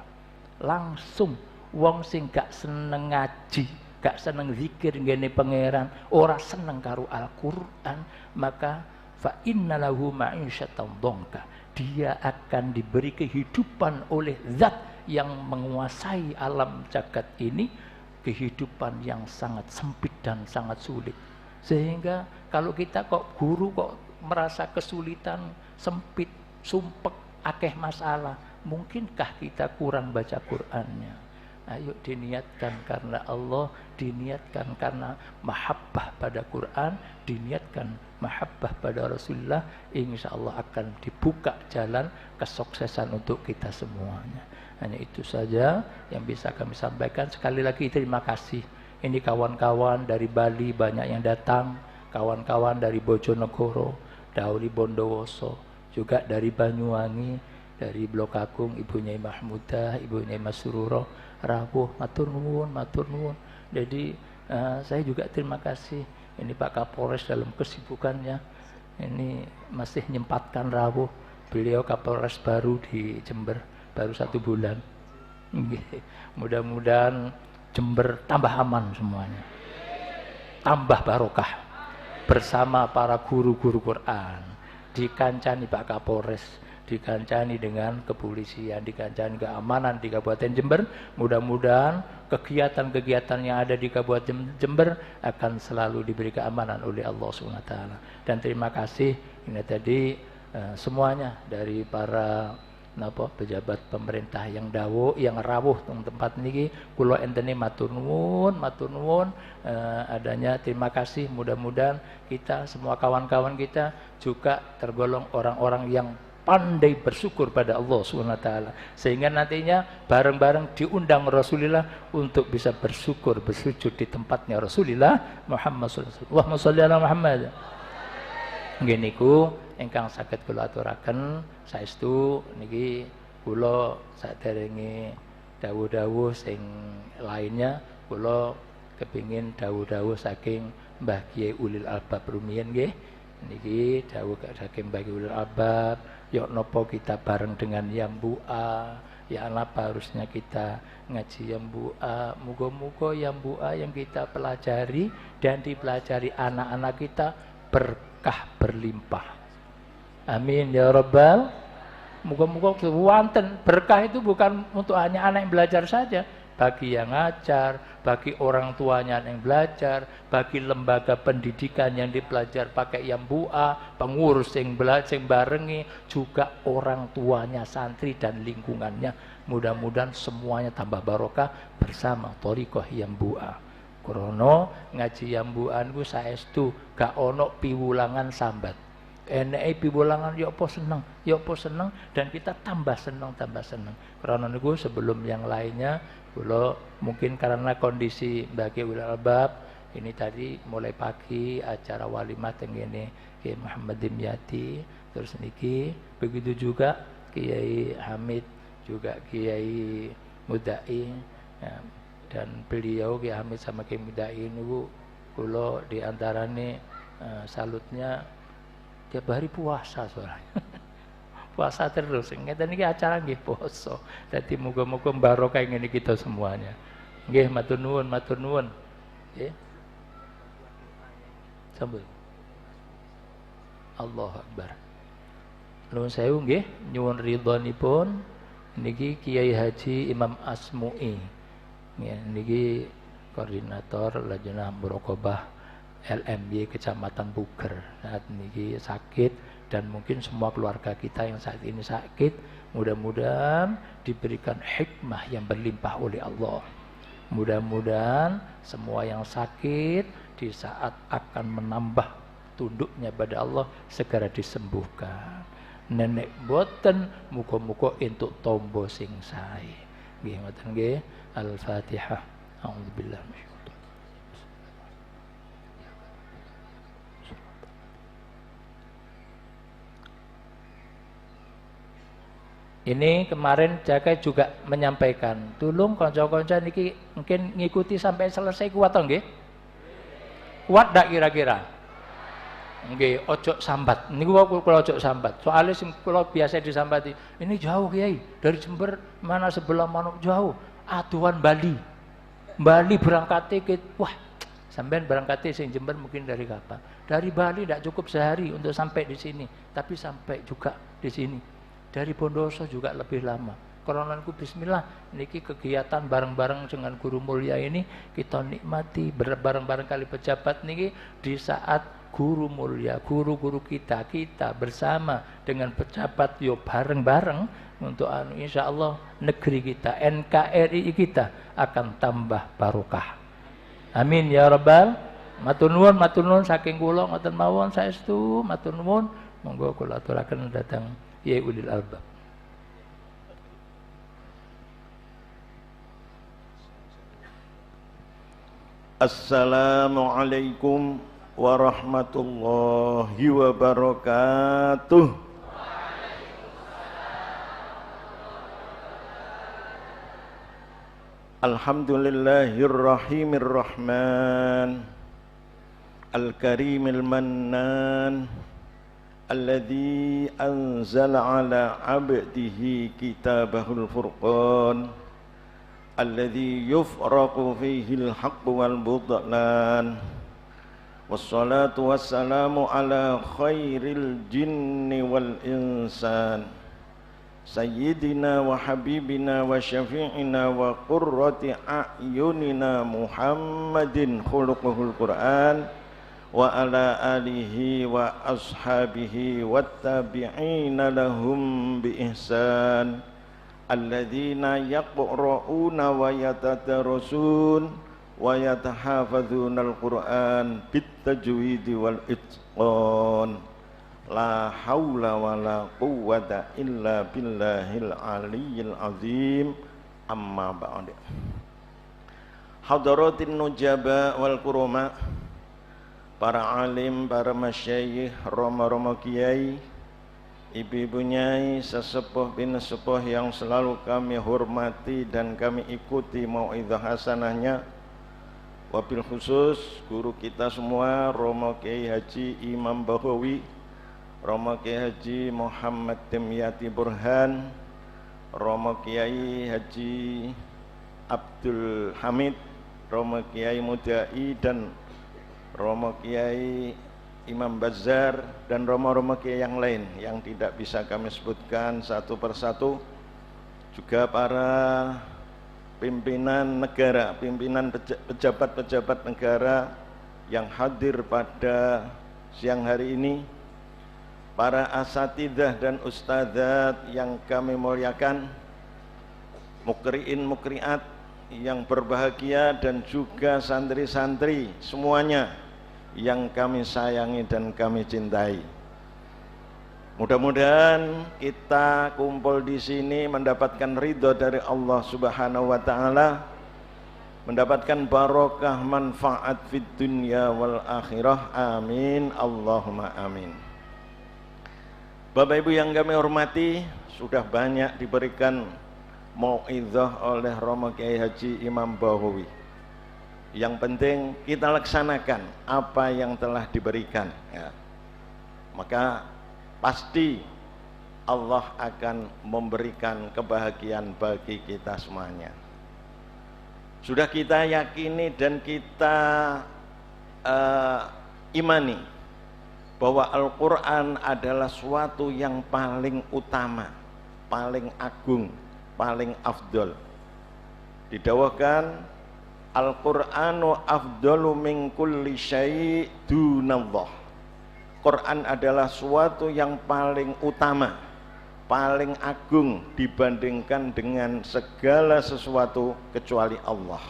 Langsung wong sing gak seneng ngaji, gak seneng zikir ngene pangeran, ora seneng karo Al-Qur'an, maka fa inna lahu ma'isyatan dhanka. Dia akan diberi kehidupan oleh zat yang menguasai alam jagat ini, kehidupan yang sangat sempit dan sangat sulit. Sehingga kalau kita kok guru kok merasa kesulitan, sempit, sumpek, akeh masalah, mungkinkah kita kurang baca Qur'annya? Ayo diniatkan karena Allah, diniatkan karena mahabbah pada Quran, diniatkan mahabbah pada Rasulullah, insya Allah akan dibuka jalan kesuksesan untuk kita semuanya. Hanya itu saja yang bisa kami sampaikan. Sekali lagi terima kasih. Ini kawan-kawan dari Bali banyak yang datang, kawan-kawan dari Bojonegoro, dari Bondowoso, juga dari Banyuwangi, dari Blok Agung, Ibu Nyai Mahmudah, Ibu Nyai Masururo, rawuh, matur nuwun. Jadi saya juga terima kasih. Ini Pak Kapolres dalam kesibukannya ini masih menyempatkan rawuh. Beliau Kapolres baru di Jember, baru 1 bulan. Mudah-mudahan Jember tambah aman semuanya, tambah barokah bersama para guru-guru Quran, dikancani Pak Kapolres dikancani dengan kepolisian, dikancani keamanan di Kabupaten Jember. Mudah-mudahan kegiatan-kegiatan yang ada di Kabupaten Jember akan selalu diberi keamanan oleh Allah SWT. Dan terima kasih ini tadi semuanya dari para pejabat pemerintah yang dawuh, yang rawuh teng tempat niki. Kula entene matur nuwun adanya terima kasih. Mudah-mudahan kita semua kawan-kawan kita juga tergolong orang-orang yang pandai bersyukur pada Allah SWT, sehingga nantinya bareng-bareng diundang Rasulullah untuk bisa bersyukur, bersujud di tempatnya Rasulullah Muhammad SAW. Allahumma sholli ala Muhammad. Nggih niku ingkang saged kula aturaken saestu niki kula saderenge dawuh-dawuh sing lainnya kula kepingin dawuh-dawuh saking Mbah Kiai Ulil Albab rumiyin nggih. Niki dawuh saking Mbah Kiai Ulil Albab, yok nopo kita bareng dengan yang bu'a, ya apa harusnya kita ngaji yang bu'a. Muga-muga yang bu'a yang kita pelajari dan dipelajari anak-anak kita berkah berlimpah. Amin ya rabbal. Muga-muga wonten berkah itu bukan untuk hanya anak yang belajar saja, bagi yang ngajar, bagi orang tuanya yang belajar, bagi lembaga pendidikan yang dipelajar pakai yang bu'a, pengurus yang belajar yang barengi, juga orang tuanya, santri dan lingkungannya. Mudah-mudahan semuanya tambah barokah bersama thariqah yang bu'a. Krono ngaji yang bu'a niku saestu gak ono piwulangan sambat. Eneke piwulangan ya apa seneng, dan kita tambah seneng. Krono niku sebelum yang lainnya kula mungkin karena kondisi Mbah Kiai Ulil Albab ini tadi mulai pagi acara walimah teng ngene Kiai Muhammad Dimyati, terus niki begitu juga Kiai Hamid, juga Kiai Mudai ya, dan beliau Kiai Hamid sama Kiai Mudai niku kula di antarane salutnya tiap hari puasa soalnya. Puasa terus, ngeten iki acara nggih poso. Dadi muga-muga barokah ngene kita semuanya. Nggih matur nuwun. Nggih. Sambut. Allahu Akbar. Nuwun sewu nggih, nyuwun ridhonipun niki Kiai Haji Imam Asmu'i. Nggih niki koordinator Lajnah Muraqabah LMY Kecamatan Puger. Saat niki sakit dan mungkin semua keluarga kita yang saat ini sakit, mudah-mudahan diberikan hikmah yang berlimpah oleh Allah. Mudah-mudahan semua yang sakit di saat akan menambah tunduknya pada Allah segera disembuhkan. Nenek boten muga-muga entuk tombo sing sae. Nggih ngoten nggih. Al-Fatihah. A'udzubillahi minasyaitonir. Ini kemarin Jaka juga menyampaikan, tolong konco-konco niki mungkin ngikuti sampai selesai, kuat nggih? Kuat dak kira-kira? Nggih, ojo sambat. Niku kula ojo sambat. Soalnya sing kula biasa disambati, ini jauh Kiai, dari Jember mana sebelah mana jauh. Aduan Bali. Bali berangkatnya ke wah, sampean berangkatnya sing Jember mungkin dari kapan? Dari Bali tidak cukup sehari untuk sampai di sini, tapi sampai juga di sini. Dari Bondoso juga lebih lama. Koronanku bismillah, niki kegiatan bareng-bareng dengan guru mulia ini kita nikmati bareng-bareng kali pejabat niki di saat guru mulia, guru-guru kita bersama dengan pejabat yo bareng-bareng untuk insya Allah negeri kita, NKRI kita akan tambah barokah. Amin ya rabbal. Matur nuwun saking kula ngoten mawon saestu matur nuwun. Monggo kula aturaken datang Kiai Ulil Albab. Assalamualaikum warahmatullahi wabarakatuh. Alhamdulillahirrahmanirrahman Al-Karimil Mannan Alladzi anzala ala abdihi kitabahul furqan Alladzi yufraqu fihi al-haqqu wal budlan Wassalatu wassalamu ala khairil jinni wal insan sayyidina wa habibina wa syafi'ina wa qurrati a'yunina Muhammadin khuluquhul Qur'an wa ala alihi wa ashabihi wattabi'ina lahum bi ihsan alladzina yaqra'una wa yatadarasun wa yatahafadzuna al-Qur'an bit tajwidi wal itqan. La haula wa la quwwata illa billahil aliyyil azim. Amma ba'd. Hadaratin nujaba wal kurama, para alim, para masyayikh, roma-roma kiai, ibu-ibu nyai, sesepuh bin sepuh yang selalu kami hormati dan kami ikuti mau'izah hasanahnya. Wabil khusus guru kita semua, Romo Kiai Haji Imam Bahawi, Romo Kiai Haji Muhammad Dimyati Burhan, Romo Kiai Haji Abdul Hamid, Romo Kiai Mudai, dan Romo Kiai Imam Bazar, dan Romo-Romo Kiai yang lain yang tidak bisa kami sebutkan satu persatu. Juga para pimpinan negara, pimpinan pejabat-pejabat negara yang hadir pada siang hari ini, para asatidzah dan ustadzat yang kami muliakan, mukriin mukriat yang berbahagia, dan juga santri-santri semuanya yang kami sayangi dan kami cintai. Mudah-mudahan kita kumpul di sini mendapatkan ridho dari Allah Subhanahu wa taala, mendapatkan barokah manfaat fid dunya wal akhirah. Amin Allahumma amin. Bapak Ibu yang kami hormati, sudah banyak diberikan mau'izah oleh Romo Kiai Haji Imam Bahawi. Yang penting kita laksanakan apa yang telah diberikan, ya. Maka pasti Allah akan memberikan kebahagiaan bagi kita semuanya. Sudah kita yakini dan kita imani bahwa Al-Quran adalah suatu yang paling utama, paling agung, paling afdol. Didawahkan Al-Qur'anu afdalu min kulli syai' dunallah. Quran adalah suatu yang paling utama, paling agung dibandingkan dengan segala sesuatu kecuali Allah.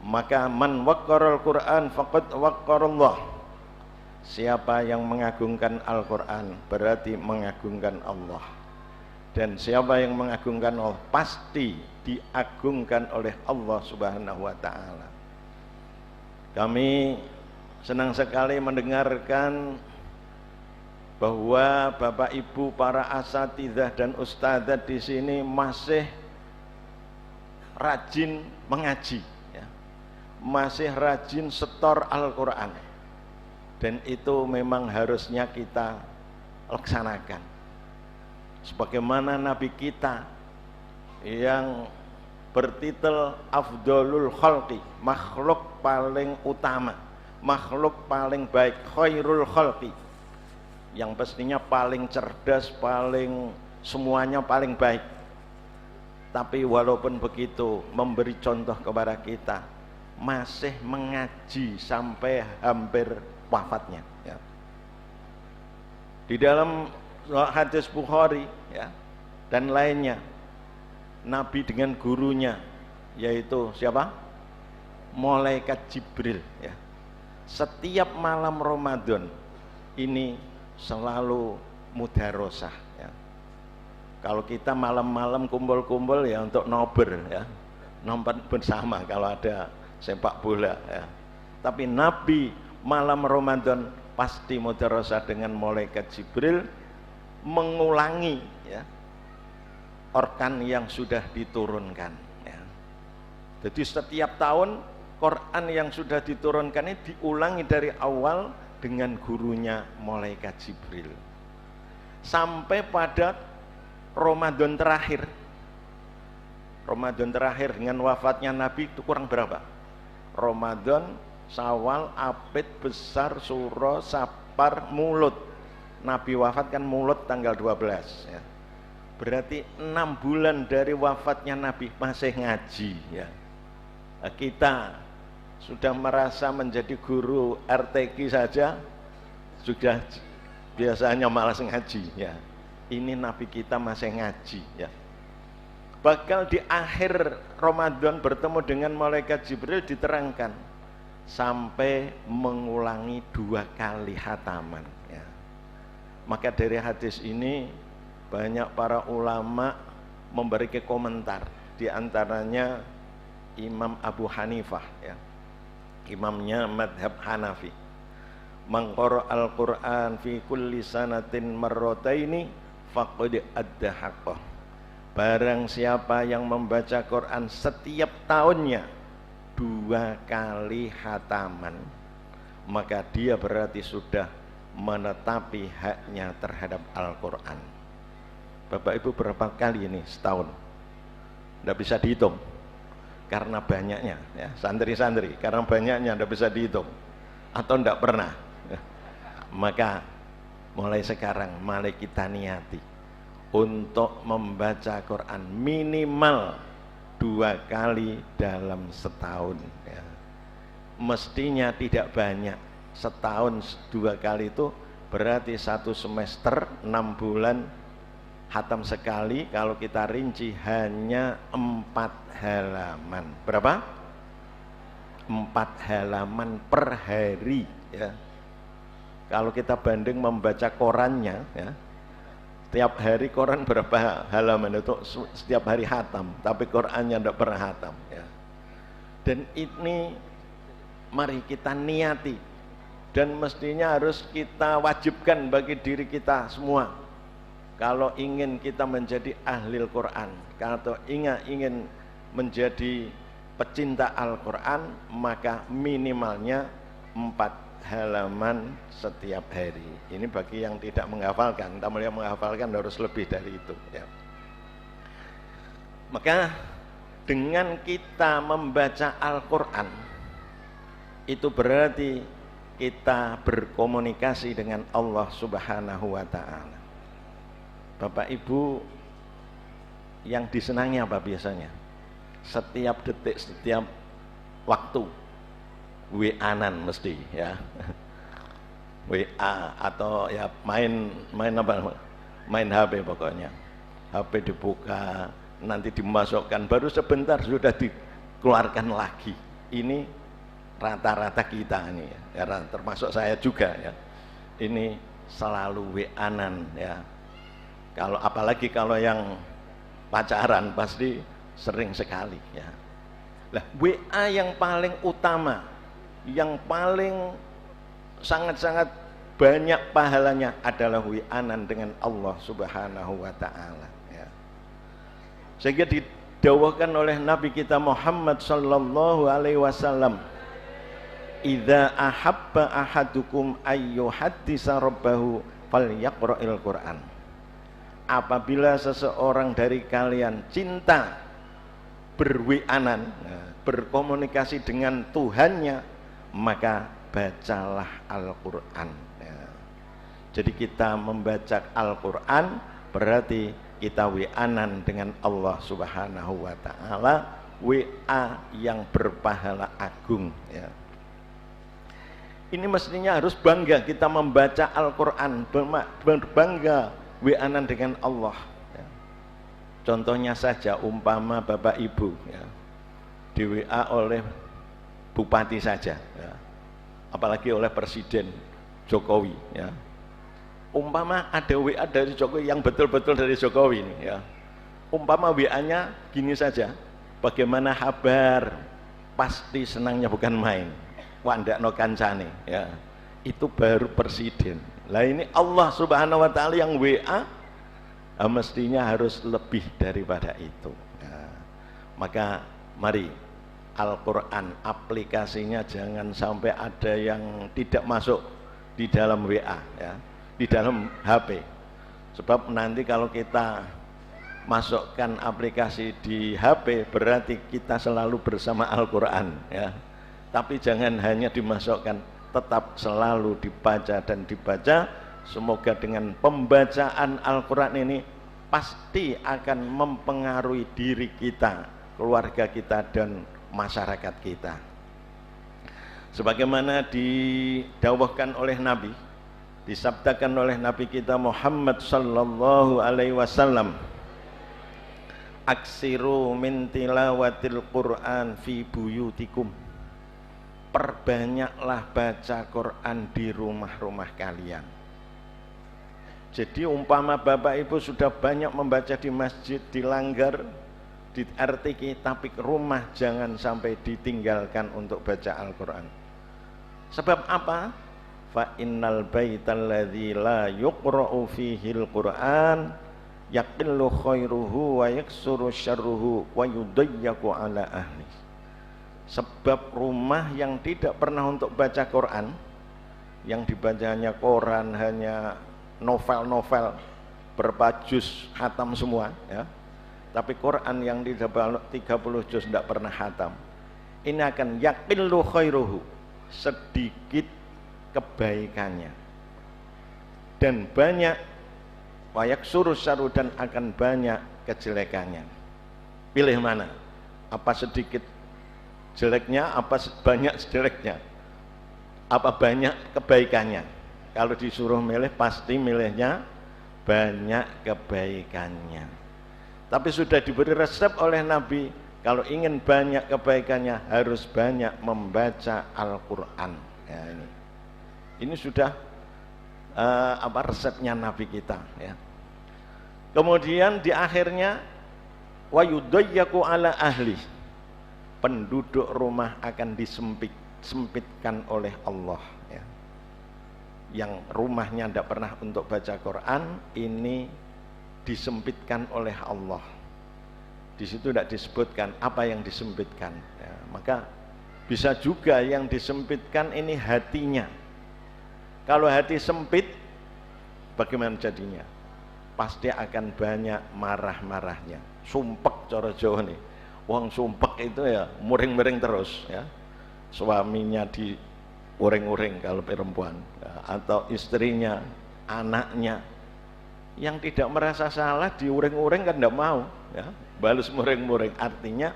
Maka man waqqaral Qur'an faqad waqqarallah. Siapa yang mengagungkan Al-Quran berarti mengagungkan Allah. Dan siapa yang mengagungkan Allah pasti diagungkan oleh Allah Subhanahu wa ta'ala. Kami senang sekali mendengarkan bahwa Bapak Ibu para asatidzah dan ustadzah di sini masih rajin mengaji, ya. Masih rajin setor Al-Quran, dan itu memang harusnya kita laksanakan. Sebagaimana Nabi kita yang bertitel Afdolul Khalqi, makhluk paling utama, makhluk paling baik, khairul khalqi, yang pastinya paling cerdas, paling semuanya paling baik. Tapi walaupun begitu memberi contoh kepada kita, masih mengaji sampai hampir wafatnya, ya. Di dalam hadis Bukhari, ya, dan lainnya, Nabi dengan gurunya, yaitu siapa? Malaikat Jibril, ya. Setiap malam Ramadan ini selalu mudarosah, ya. Kalau kita malam-malam kumpul-kumpul ya untuk nobar, ya, nonton bersama kalau ada sepak bola, ya. Tapi Nabi malam Ramadan pasti mudarosah dengan malaikat Jibril, mengulangi, ya, orkan yang sudah diturunkan, ya. Jadi setiap tahun Quran yang sudah diturunkan ini diulangi dari awal dengan gurunya malaikat Jibril sampai pada Ramadan terakhir. Ramadan terakhir dengan wafatnya Nabi itu kurang berapa? Ramadan, Syawal, Abid, Besar, Suro, Sapar, Mulut. Nabi wafat kan Mulut tanggal 12, ya. berarti 6 bulan dari wafatnya Nabi masih ngaji ya. Kita sudah merasa menjadi guru RTQ saja sudah biasanya malas ngaji ya. Ini Nabi kita masih ngaji ya. Bakal di akhir Ramadan bertemu dengan malaikat Jibril diterangkan sampai mengulangi 2 kali khataman ya. Maka dari hadis ini banyak para ulama memberi komentar, di antaranya Imam Abu Hanifah ya. Imamnya madhab Hanafi. Man qara al-Qur'an fi kulli sanatin marrataini faqad adda haqqah. Barang siapa yang membaca Quran setiap tahunnya 2 kali khataman, maka dia berarti sudah menetapi haknya terhadap Al-Quran. Bapak Ibu berapa kali ini setahun? Tidak bisa dihitung karena banyaknya ya, santri-santri karena banyaknya tidak bisa dihitung atau tidak pernah. Maka mulai sekarang mari kita niati untuk membaca Quran minimal 2 kali dalam setahun ya. Mestinya tidak banyak, setahun 2 kali itu berarti 1 semester 6 bulan khatam sekali. Kalau kita rinci hanya 4 halaman. Berapa? 4 halaman per hari ya. Kalau kita banding membaca korannya ya, setiap hari Quran berapa halaman itu setiap hari khatam, tapi Qurannya tidak pernah khatam ya. Dan ini mari kita niati dan mestinya harus kita wajibkan bagi diri kita semua. Kalau ingin kita menjadi ahli Al-Quran, kalau ingin menjadi pecinta Al-Quran, maka minimalnya 4 halaman setiap hari. Ini bagi yang tidak menghafalkan, namun yang menghafalkan harus lebih dari itu ya. Maka dengan kita membaca Al-Quran itu berarti kita berkomunikasi dengan Allah Subhanahu wa Ta'ala. Bapak Ibu yang disenangi apa biasanya? Setiap detik, setiap waktu WA-an mesti ya. WA atau ya main apa? Main HP pokoknya. HP dibuka, nanti dimasukkan, baru sebentar sudah dikeluarkan lagi. Ini rata-rata kita ini ya, termasuk saya juga ya. Ini selalu WA-an ya. Kalau apalagi kalau yang pacaran pasti sering sekali ya. Lah WA yang paling utama, yang paling sangat-sangat banyak pahalanya adalah WA-an dengan Allah Subhanahu wa Ta'ala ya. Sehingga didawahkan oleh Nabi kita Muhammad sallallahu alaihi wasallam, idza ahabba ahadukum ayyuhaddisa rabbahu falyaqra'il Qur'an. Apabila seseorang dari kalian cinta berwi'anan, berkomunikasi dengan Tuhannya, maka bacalah Al-Quran ya. Jadi kita membaca Al-Quran berarti kita wi'anan dengan Allah Subhanahu wa Ta'ala, WA yang berpahala agung ya. Ini mestinya harus bangga kita membaca Al-Quran, berbangga wi'anan dengan Allah ya. Contohnya saja umpama Bapak Ibu ya, di WA oleh bupati saja ya, apalagi oleh Presiden Jokowi ya. Umpama ada WA dari Jokowi yang betul-betul dari Jokowi ini ya. Umpama WA-nya gini saja, bagaimana kabar, pasti senangnya bukan main, wandakno kancane ya. Itu baru Presiden. Lah ini Allah Subhanahu wa Ta'ala yang WA mestinya harus lebih daripada itu ya. Maka mari Al-Quran aplikasinya jangan sampai ada yang tidak masuk di dalam WA ya, di dalam HP. Sebab nanti kalau kita masukkan aplikasi di HP berarti kita selalu bersama Al-Quran ya. Tapi jangan hanya dimasukkan, tetap selalu dibaca dan dibaca. Semoga dengan pembacaan Al-Quran ini pasti akan mempengaruhi diri kita, keluarga kita, dan masyarakat kita. Sebagaimana didawahkan oleh Nabi, disabdakan oleh Nabi kita Muhammad sallallahu alaihi wasallam, aksiru min tilawatil Qur'an fi buyutikum, perbanyaklah baca Quran di rumah-rumah kalian. Jadi umpama Bapak Ibu sudah banyak membaca di masjid, di langgar, di RTQ, tapi rumah jangan sampai ditinggalkan untuk baca Al-Quran. Sebab apa? Fa innal baital ladzi la yuqra'u fihil Qur'an yaqillu khairuhu wa yaksuru syarruhu wa yudayyaku ala ahli. Sebab rumah yang tidak pernah untuk baca Quran, yang dibacanya koran, hanya novel-novel berapa juz khatam semua ya. Tapi Quran yang 30 juz tidak pernah khatam, ini akan yaqillu khairuhu, sedikit kebaikannya, dan banyak wayak suruh syarru, dan akan banyak kejelekannya. Pilih mana? Apa sedikit jeleknya, apa banyak jeleknya, apa banyak kebaikannya? Kalau disuruh milih, pasti milihnya banyak kebaikannya. Tapi sudah diberi resep oleh Nabi, kalau ingin banyak kebaikannya harus banyak membaca Al-Quran ya. Ini sudah resepnya Nabi kita ya. Kemudian di akhirnya wa yudayyaku ala ahli, penduduk rumah akan disempitkan oleh Allah ya. Yang rumahnya tidak pernah untuk baca Quran, ini disempitkan oleh Allah. Di situ tidak disebutkan apa yang disempitkan ya. Maka bisa juga yang disempitkan ini hatinya. Kalau hati sempit, bagaimana jadinya? Pasti akan banyak marah-marahnya. Sumpek cara Jawa nih. Wong sumpek itu ya muring-muring terus ya. Suaminya di uring-uring kalau perempuan ya, atau istrinya, anaknya yang tidak merasa salah diuring-uring kan tidak mau ya, balas muring-muring. Artinya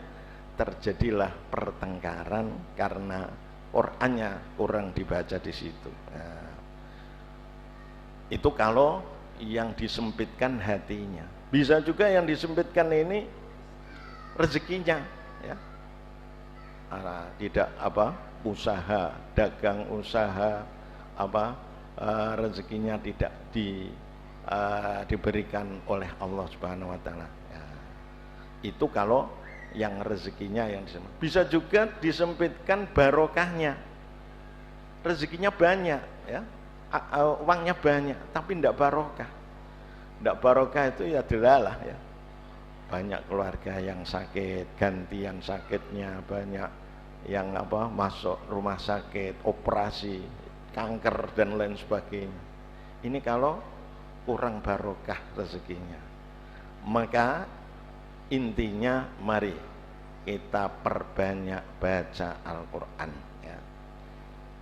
terjadilah pertengkaran karena Qur'annya kurang dibaca di situ ya. Itu kalau yang disempitkan hatinya. Bisa juga yang disempitkan ini rezekinya ya. Tidak usaha, dagang usaha rezekinya tidak diberikan oleh Allah Subhanahu wa taala ya. Itu kalau yang rezekinya yang disempit. Bisa juga disempitkan barokahnya, rezekinya banyak ya, uangnya banyak tapi tidak barokah. Tidak barokah itu ya delalah ya. Banyak keluarga yang sakit, gantian sakitnya, banyak yang masuk rumah sakit, operasi, kanker dan lain sebagainya. Ini kalau kurang barokah rezekinya. Maka intinya mari kita perbanyak baca Al-Quran ya.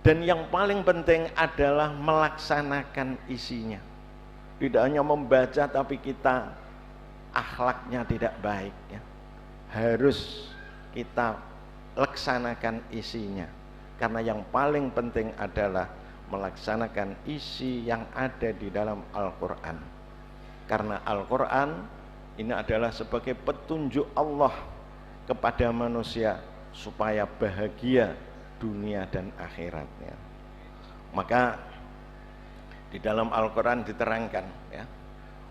Dan yang paling penting adalah melaksanakan isinya. Tidak hanya membaca tapi kita akhlaknya tidak baik ya. Harus kita laksanakan isinya. Karena yang paling penting adalah melaksanakan isi yang ada di dalam Al-Quran. Karena Al-Quran ini adalah sebagai petunjuk Allah kepada manusia supaya bahagia dunia dan akhiratnya. Maka di dalam Al-Quran diterangkan ya,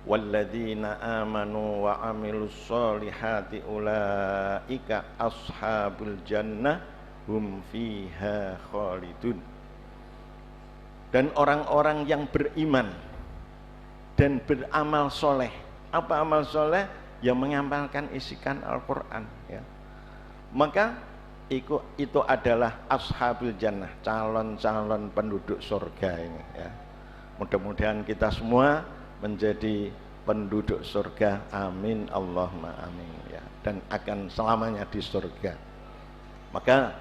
walladzina amanu wa amilus solihati ulaika ashabul jannah hum fiha khalidun. Dan orang-orang yang beriman dan beramal soleh. Apa amal soleh? Yang mengamalkan isikan Al-Quran ya. Maka itu adalah ashabul jannah, calon-calon penduduk surga ini ya. Mudah-mudahan kita semua menjadi penduduk surga, amin Allahumma amin ya, dan akan selamanya di surga. Maka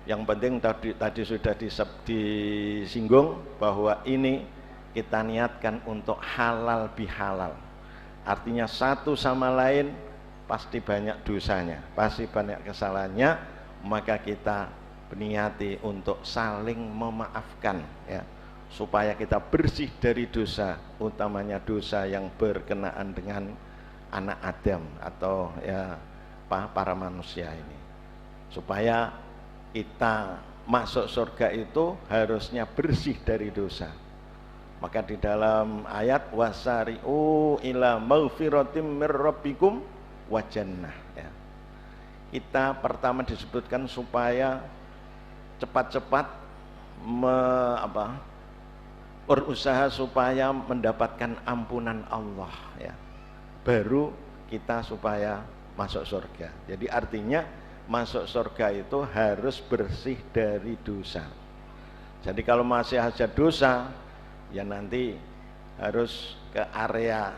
yang penting tadi sudah disinggung bahwa ini kita niatkan untuk halal bihalal. Artinya satu sama lain pasti banyak dosanya, pasti banyak kesalahannya, maka kita berniati untuk saling memaafkan ya, supaya kita bersih dari dosa, utamanya dosa yang berkenaan dengan anak Adam atau ya para manusia ini. Supaya kita masuk surga itu harusnya bersih dari dosa. Maka di dalam ayat wasari'u ila maghfiratim mir rabbikum wa jannah ya. Kita pertama disebutkan supaya cepat-cepat berusaha supaya mendapatkan ampunan Allah ya. Baru kita supaya masuk surga. Jadi artinya masuk surga itu harus bersih dari dosa. Jadi kalau masih ada dosa, ya nanti harus ke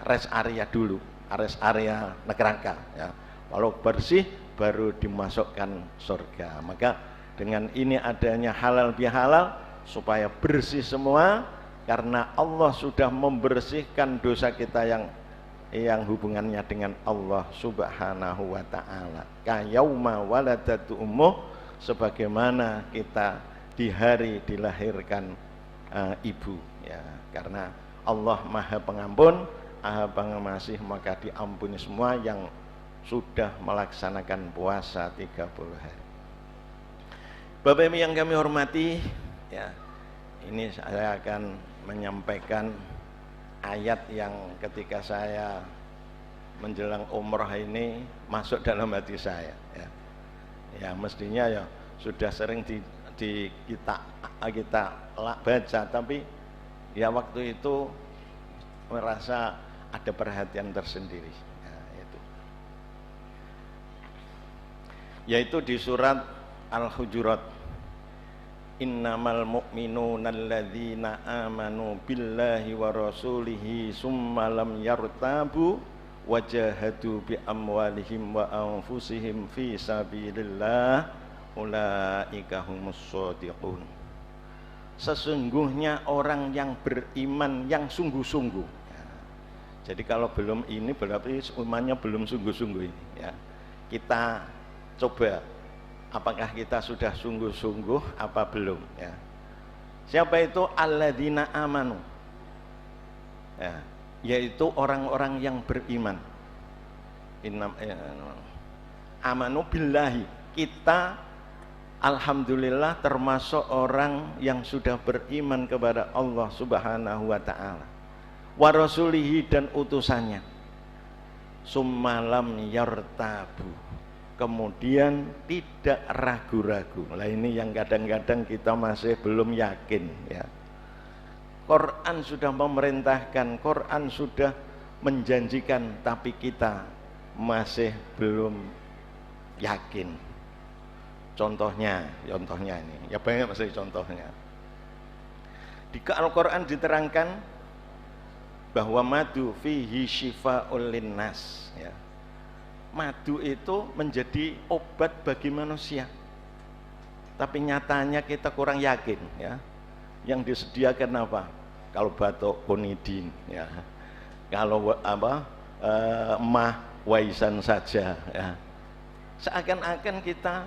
rest area dulu, rest area neraka ya. Kalau bersih baru dimasukkan surga. Maka dengan ini adanya halal bihalal supaya bersih semua, karena Allah sudah membersihkan dosa kita yang hubungannya dengan Allah Subhanahu wa ta'ala. Kayauma waladatu ummuh, sebagaimana kita di hari dilahirkan ibu ya, karena Allah Maha Pengampun, Maha Pengasih, maka diampuni semua yang sudah melaksanakan puasa 30 hari. Bapak Ibu yang kami hormati ya, ini saya akan menyampaikan ayat yang ketika saya menjelang umrah ini masuk dalam hati saya ya. Ya mestinya ya sudah sering kita baca, tapi ya waktu itu merasa ada perhatian tersendiri ya, yaitu di surat Al-Hujurat, innamal mu'minuna alladzina amanu billahi wa rasulihi summa lam yartabu wajahadu bi amwalihim wa anfusihim fi sabilillah ulaika humus shadiqun. Sesungguhnya orang yang beriman yang sungguh-sungguh ya. Jadi kalau belum ini berarti imannya belum sungguh-sungguh ini ya. Kita coba apakah kita sudah sungguh-sungguh apa belum ya. Siapa itu alladzina amanu ya, yaitu orang-orang yang beriman. Amanu billahi, kita alhamdulillah termasuk orang yang sudah beriman kepada Allah Subhanahu wa ta'ala, wa rasulihi, dan utusannya, summalam yartabu, kemudian tidak ragu-ragu. Lah ini yang kadang-kadang kita masih belum yakin ya. Quran sudah memerintahkan, Quran sudah menjanjikan, tapi kita masih belum yakin. Contohnya ini, ya banyak masih contohnya. Di Al-Quran diterangkan bahwa madu fihi shifa'ul linnas ya. Madu itu menjadi obat bagi manusia, tapi nyatanya kita kurang yakin ya. Yang disediakan apa? Kalau batuk konidin ya, kalau mah waisan saja ya. Seakan-akan kita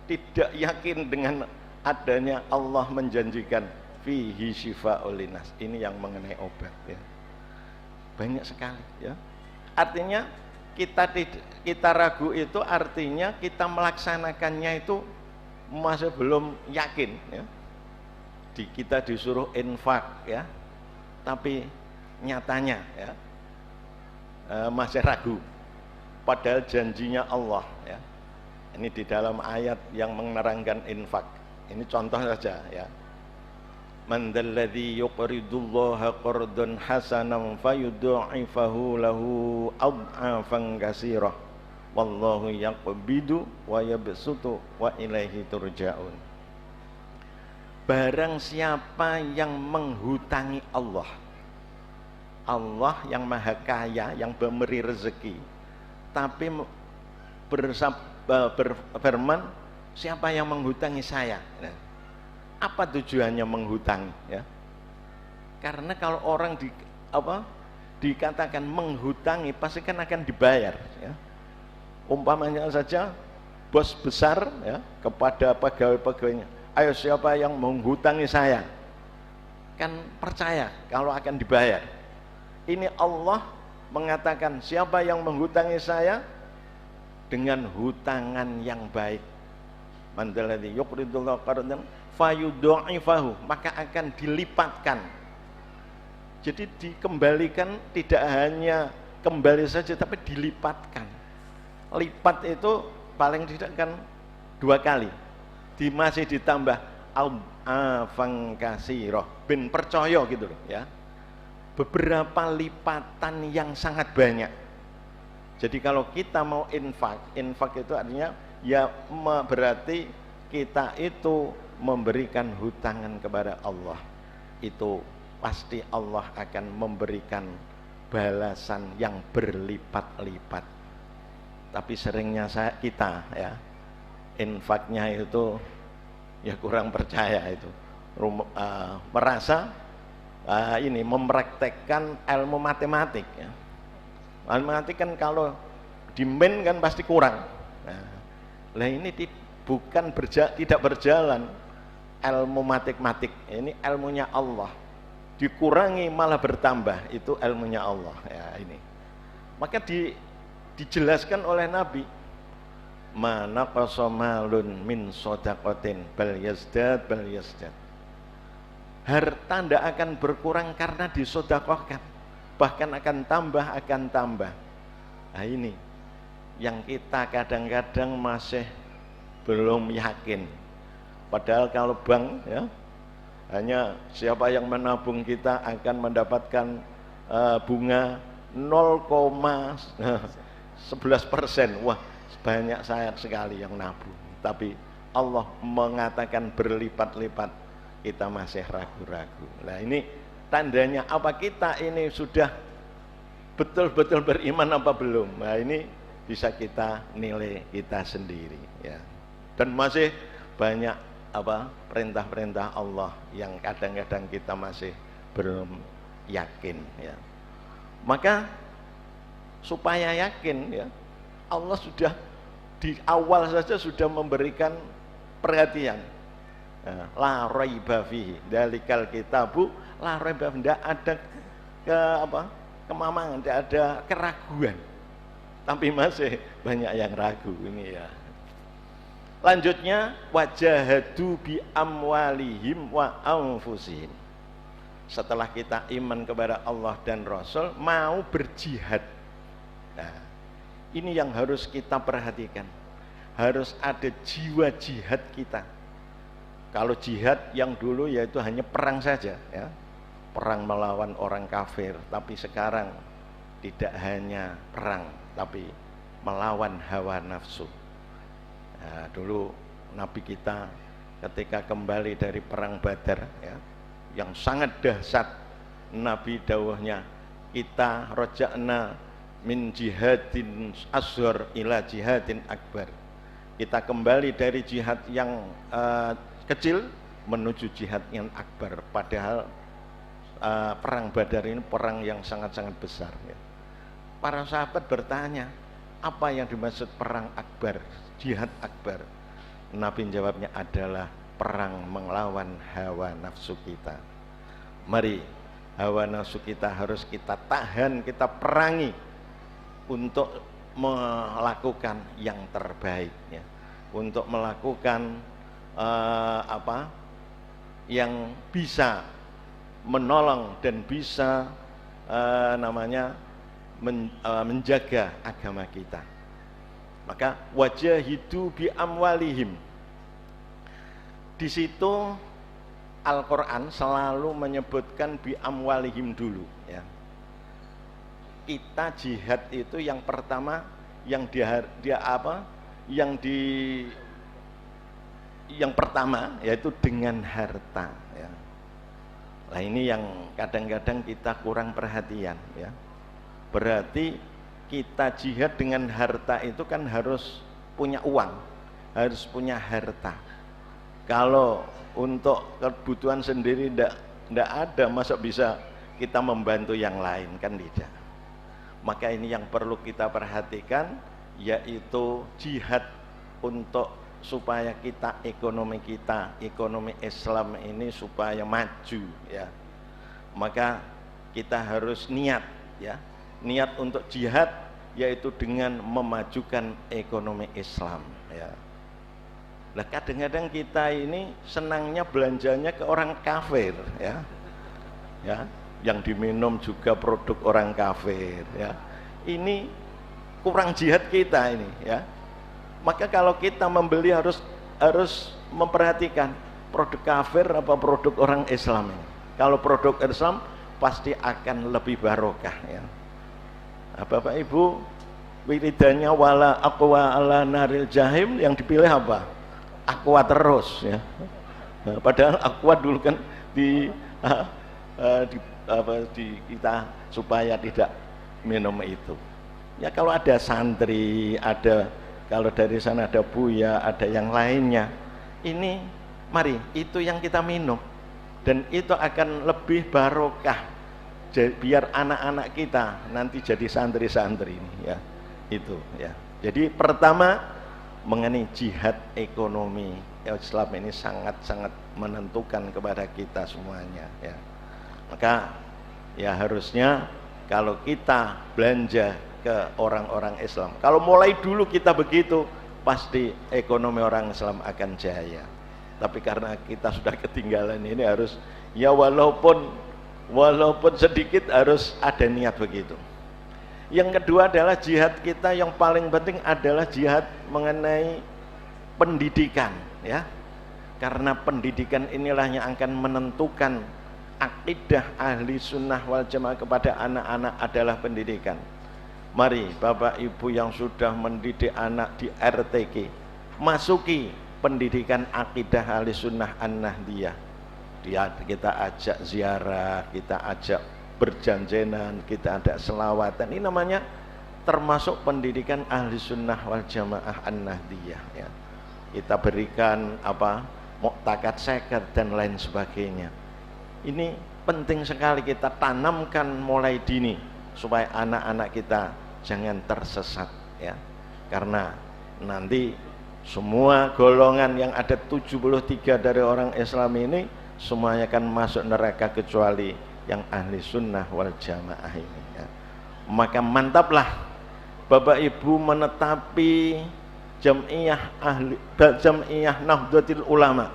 tidak yakin dengan adanya Allah menjanjikan fihi shifa'ul linnas. Ini yang mengenai obat ya. Banyak sekali ya. Artinya kita ragu itu artinya kita melaksanakannya itu masih belum yakin ya. Kita disuruh infak ya, tapi nyatanya ya masih ragu, padahal janjinya Allah ya. Ini di dalam ayat yang menerangkan infak. Ini contoh saja ya. Man dzalladzi yuqridullaha qardan hasanan fayudha'ifahu lahu ad'afan katsirah wallahu yaqbidu wa yabsutu wa ilaihi turja'un. Barang siapa yang menghutangi Allah, Allah yang maha kaya, yang memberi rezeki, tapi berfirman, siapa yang menghutangi saya? Nah, apa tujuannya menghutangi ya? Karena kalau orang dikatakan menghutangi pasti kan akan dibayar ya. Umpamanya saja bos besar ya kepada pegawai-pegawainya, ayo siapa yang menghutangi saya, kan percaya kalau akan dibayar. Ini Allah mengatakan siapa yang menghutangi saya dengan hutangan yang baik, man dzalladzi yuqridullaha qardan fayudha'ifahu, maka akan dilipatkan. Jadi dikembalikan, tidak hanya kembali saja tapi dilipatkan. Lipat itu paling tidak kan 2 kali, masih ditambah afang kasirah, ben percaya gitu loh ya, beberapa lipatan yang sangat banyak. Jadi kalau kita mau infak itu artinya ya berarti kita itu memberikan hutangan kepada Allah, itu pasti Allah akan memberikan balasan yang berlipat-lipat. Tapi seringnya kita ya infaknya itu ya kurang percaya itu, merasa ini mempraktekkan ilmu matematik ya. Matematik kan kalau dimen kan pasti kurang. Nah ini bukan tidak berjalan ilmu matematik, ini ilmunya Allah. Dikurangi malah bertambah, itu ilmunya Allah ya ini. Maka dijelaskan oleh Nabi, mana qasamalun min shadaqatin bal yazdad. Harta tidak akan berkurang karena disedekahkan, bahkan akan tambah. Nah ini yang kita kadang-kadang masih belum yakin. Padahal kalau bank ya hanya siapa yang menabung kita akan mendapatkan bunga 0,11%. Wah, banyak sayang sekali yang nabung. Tapi Allah mengatakan berlipat-lipat, kita masih ragu-ragu. Nah ini tandanya apa, kita ini sudah betul-betul beriman apa belum? Nah ini bisa kita nilai kita sendiri ya. Dan masih banyak perintah-perintah Allah yang kadang-kadang kita masih belum yakin ya. Maka supaya yakin ya, Allah sudah di awal saja sudah memberikan perhatian. La raiba fihi dalikal kitabu la raiba, tidak ada kemamangan, tidak ada keraguan. Tapi masih banyak yang ragu ini ya. Lanjutnya wajahadu bi amwalihim wa anfusihim. Setelah kita iman kepada Allah dan Rasul, mau berjihad. Nah, ini yang harus kita perhatikan. Harus ada jiwa jihad kita. Kalau jihad yang dulu yaitu hanya perang saja ya. Perang melawan orang kafir, tapi sekarang tidak hanya perang tapi melawan hawa nafsu. Nah, dulu Nabi kita ketika kembali dari perang Badar ya, yang sangat dahsyat, Nabi dawuhnya, kita rojakna min jihadin asghar ila jihadin akbar. Kita kembali dari jihad yang kecil menuju jihad yang akbar. Padahal perang Badar ini perang yang sangat-sangat besar ya. Para sahabat bertanya, apa yang dimaksud perang akbar, jihad akbar? Nabi jawabnya adalah perang melawan hawa nafsu kita. Mari hawa nafsu kita harus kita tahan, kita perangi untuk melakukan yang terbaik ya. Untuk melakukan yang bisa menolong dan bisa menjaga agama kita. Maka wajahidu bi amwalihim. Di situ Al-Qur'an selalu menyebutkan bi amwalihim dulu ya. Kita jihad itu yang pertama yang pertama yaitu dengan harta ya. Nah ini yang kadang-kadang kita kurang perhatian ya. Berarti kita jihad dengan harta itu kan harus punya uang, harus punya harta. Kalau untuk kebutuhan sendiri ndak ada, masa bisa kita membantu yang lain, kan tidak. Maka ini yang perlu kita perhatikan, yaitu jihad untuk supaya ekonomi Islam ini supaya maju, ya. Maka kita harus niat, ya, niat untuk jihad, yaitu dengan memajukan ekonomi Islam, ya. Nah, kadang-kadang kita ini senangnya belanjanya ke orang kafir, ya, ya, yang diminum juga produk orang kafir, ya. Ini kurang jihad kita ini, ya. Maka kalau kita membeli harus memperhatikan produk kafir apa produk orang Islam ini. Kalau produk Islam pasti akan lebih barokah, ya. Nah, Bapak Ibu, wiridannya wala aqwa ala naril jahim, yang dipilih apa? Aqua terus, ya. Nah, padahal aqua dulu kan di kita supaya tidak minum itu. Ya, kalau ada santri, kalau dari sana ada buya, ada yang lainnya, ini mari itu yang kita minum, dan itu akan lebih barokah, biar anak-anak kita nanti jadi santri-santri ini, ya. Itu, ya. Jadi pertama, mengenai jihad ekonomi Islam ini sangat-sangat menentukan kepada kita semuanya, ya. Maka ya harusnya kalau kita belanja ke orang-orang Islam, kalau mulai dulu kita begitu, pasti ekonomi orang Islam akan jaya. Tapi karena kita sudah ketinggalan ini, harus ya walaupun sedikit harus ada niat begitu. Yang kedua adalah jihad kita yang paling penting adalah jihad mengenai pendidikan, ya. Karena pendidikan inilah yang akan menentukan akidah ahli sunnah wal jamaah kepada anak-anak adalah pendidikan. Mari Bapak Ibu yang sudah mendidik anak di RTK, masuki pendidikan akidah ahli sunnah an-nahdiyah. Kita ajak ziarah, kita ajak berjanjenan, kita ada selawatan. Ini namanya termasuk pendidikan ahli sunnah wal jamaah an-nahdiyah, ya. Kita berikan muktakat sekar dan lain sebagainya. Ini penting sekali kita tanamkan mulai dini supaya anak-anak kita jangan tersesat, ya. Karena nanti semua golongan yang ada 73 dari orang Islam ini semuanya akan masuk neraka kecuali yang ahli sunnah wal jamaah ini, ya. Maka mantaplah Bapak Ibu menetapi Jam'iyah Nahdlatul Ulama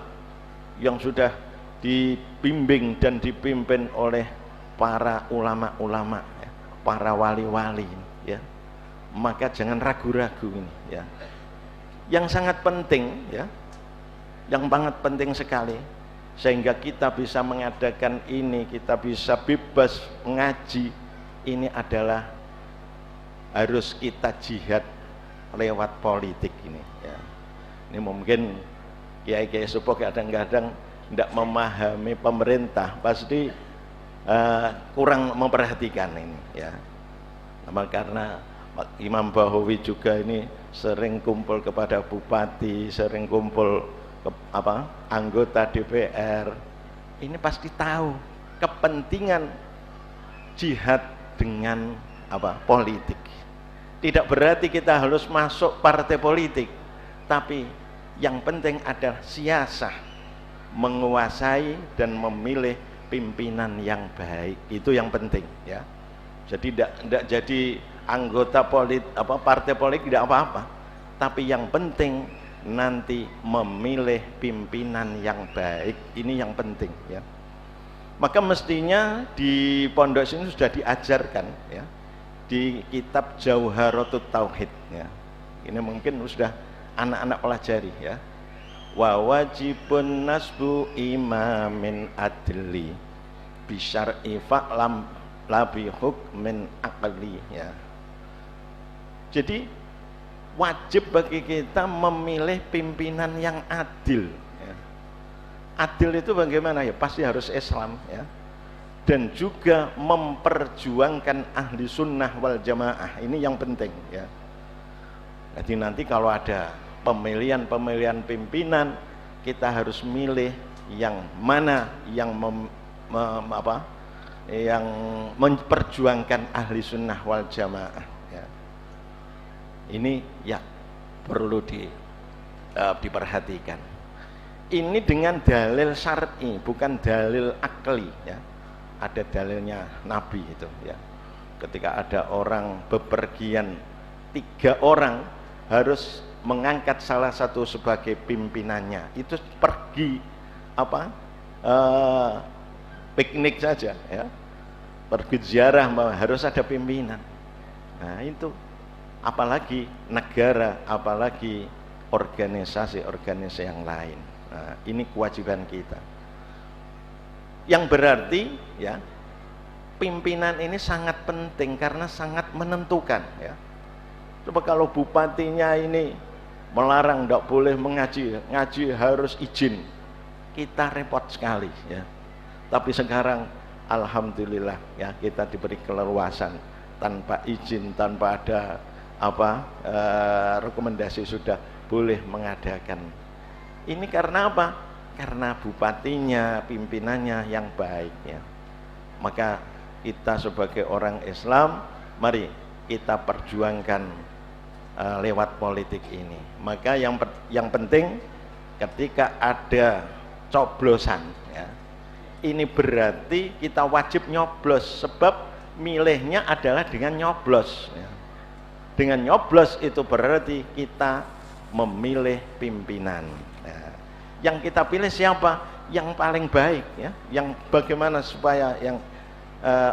yang sudah dibimbing dan dipimpin oleh para ulama-ulama, ya, para wali-wali, ya. Maka jangan ragu-ragu ini, ya. Yang sangat penting, ya, yang sangat penting sekali, sehingga kita bisa mengadakan ini, kita bisa bebas mengaji, ini adalah harus kita jihad lewat politik ini, ya. Ini mungkin kiai-kiai sepuh kadang-kadang tidak memahami pemerintah, pasti kurang memperhatikan ini, ya. Karena Imam Bahowi juga ini sering kumpul kepada bupati, sering kumpul anggota DPR, ini pasti tahu kepentingan jihad dengan politik. Tidak berarti kita harus masuk partai politik, tapi yang penting adalah siasah, menguasai dan memilih pimpinan yang baik, itu yang penting, ya. Jadi tidak jadi anggota partai politik tidak apa-apa, tapi yang penting nanti memilih pimpinan yang baik, ini yang penting, ya. Maka mestinya di pondok ini sudah diajarkan, ya, di kitab Jauharatut Tauhid, ya. Ini mungkin sudah anak-anak pelajari, ya. Wa wajibun nasbu imamin adli bisyar'i fa'lam labi hukmin aqli, ya. Jadi wajib bagi kita memilih pimpinan yang adil, ya. Adil itu bagaimana, ya? Pasti harus Islam, ya. Dan juga memperjuangkan ahli sunnah wal jamaah, ini yang penting, ya. Jadi nanti kalau ada pemilihan pimpinan, kita harus milih yang mana yang yang memperjuangkan ahli sunnah wal jamaah ya. Ini ya perlu diperhatikan. Ini dengan dalil syar'i, bukan dalil akli ya. Ada dalilnya Nabi itu ya. Ketika ada orang bepergian 3 orang harus mengangkat salah satu sebagai pimpinannya. Itu pergi piknik saja ya. Pergi ziarah harus ada pimpinan. Nah, itu apalagi negara, apalagi organisasi-organisasi yang lain. Nah, ini kewajiban kita. Yang berarti ya, pimpinan ini sangat penting karena sangat menentukan ya. Coba kalau bupatinya ini melarang tidak boleh mengaji, ngaji harus izin, kita repot sekali ya. Tapi sekarang alhamdulillah ya, kita diberi keleluasan tanpa izin, tanpa ada rekomendasi sudah boleh mengadakan. Ini karena apa? Karena bupatinya, pimpinannya yang baik ya. Maka kita sebagai orang Islam, mari kita perjuangkan lewat politik ini. Maka yang penting ketika ada coblosan ya, ini berarti kita wajib nyoblos, sebab milihnya adalah dengan nyoblos ya. Dengan nyoblos itu berarti kita memilih pimpinan ya. Yang kita pilih siapa? Yang paling baik ya. Yang bagaimana supaya yang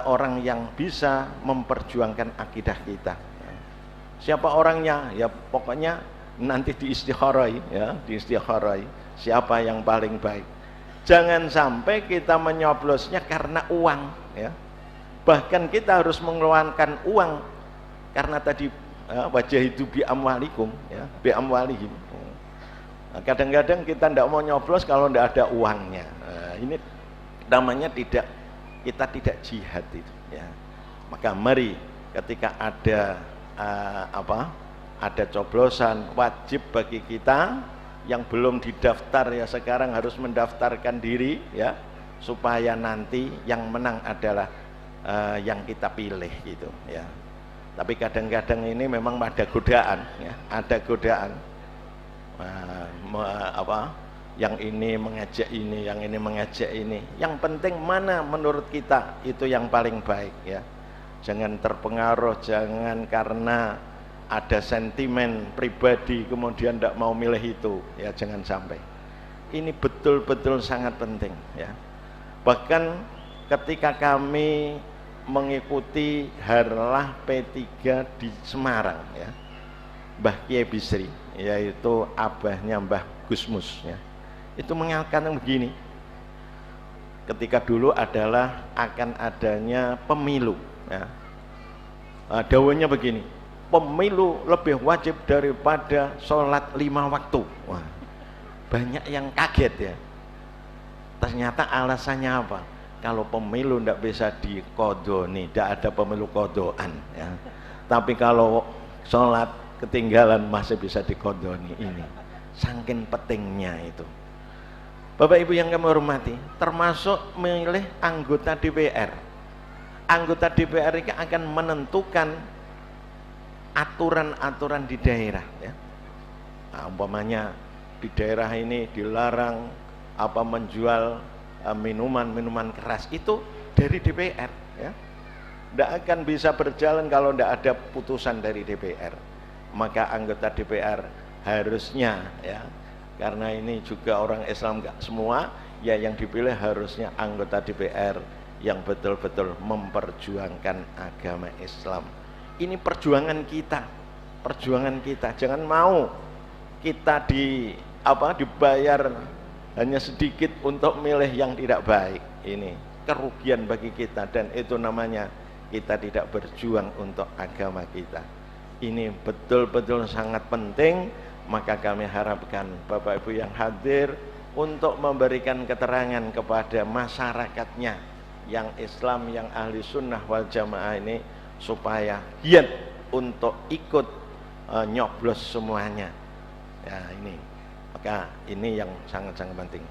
orang yang bisa memperjuangkan akidah kita ya. Siapa orangnya? Ya pokoknya nanti diistikharai ya, diistikharai siapa yang paling baik. Jangan sampai kita menyoblosnya karena uang ya. Bahkan kita harus mengeluarkan uang karena tadi wajah itu bi amwalikum ya, bi amwalihim. Kadang-kadang kita tidak mau nyoblos kalau tidak ada uangnya. Ini namanya kita tidak jihad itu ya. Maka mari ketika ada ada coblosan, wajib bagi kita yang belum didaftar ya sekarang harus mendaftarkan diri ya, supaya nanti yang menang adalah yang kita pilih gitu ya. Tapi kadang-kadang ini memang ada godaan ya, ada godaan yang ini mengajak ini, yang ini mengajak ini. Yang penting mana menurut kita itu yang paling baik ya. Jangan terpengaruh, jangan karena ada sentimen pribadi kemudian tidak mau milih itu ya, jangan sampai. Ini betul-betul sangat penting ya. Bahkan ketika kami mengikuti harlah P3 di Semarang ya, Mbah Kiai Bisri, yaitu abahnya Mbah Gusmus ya, itu mengatakan begini, ketika dulu adalah akan adanya pemilu ya. Dawuhnya begini, pemilu lebih wajib daripada sholat 5 waktu. Wah, banyak yang kaget ya. Ternyata alasannya apa? Kalau pemilu tidak bisa dikodoni, tidak ada pemilu kodoan ya. Tapi kalau sholat ketinggalan masih bisa dikodoni. Ini saking pentingnya itu. Bapak Ibu yang kami hormati, termasuk memilih anggota DPR. Anggota DPR ini akan menentukan aturan-aturan di daerah ya. Nah, umpamanya di daerah ini dilarang menjual minuman keras, itu dari DPR ya. Tidak akan bisa berjalan kalau tidak ada putusan dari DPR. Maka anggota DPR harusnya ya, karena ini juga orang Islam enggak semua ya, yang dipilih harusnya anggota DPR yang betul-betul memperjuangkan agama Islam. Ini perjuangan kita, perjuangan kita. Jangan mau kita dibayar hanya sedikit untuk milih yang tidak baik. Ini kerugian bagi kita, dan itu namanya kita tidak berjuang untuk agama kita. Ini betul-betul sangat penting. Maka kami harapkan Bapak Ibu yang hadir untuk memberikan keterangan kepada masyarakatnya yang Islam, yang ahli sunnah wal jamaah ini, supaya giat untuk ikut nyoblos semuanya ya. Ini maka ini yang sangat-sangat penting.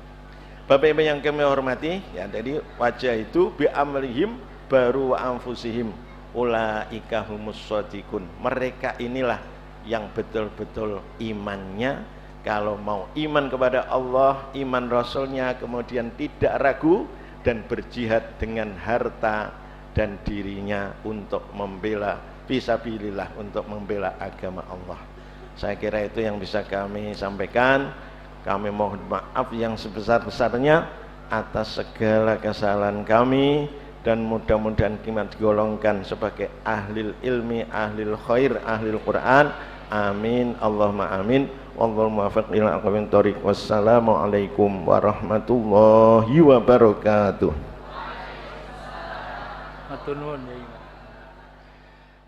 Bapak Ibu yang kami hormati ya, jadi wajah itu bi amrihim istakbaru wa anfusihim ulaika humus shadiqun. Mereka inilah yang betul-betul imannya, kalau mau iman kepada Allah, iman Rasulnya, kemudian tidak ragu dan berjihad dengan harta dan dirinya untuk membela fisabilillah, untuk membela agama Allah. Saya kira itu yang bisa kami sampaikan. Kami mohon maaf yang sebesar-besarnya atas segala kesalahan kami, dan mudah-mudahan kita digolongkan sebagai ahlil ilmi, ahlil khair, ahlil Quran. Amin, Allahumma amin. Wallahul muwaffiq ila aqwamit thoriq. Wassalamualaikum warahmatullahi wabarakatuh. Matur nuwun ya.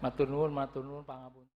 Matur nuwun, matur nuwun pangapunten.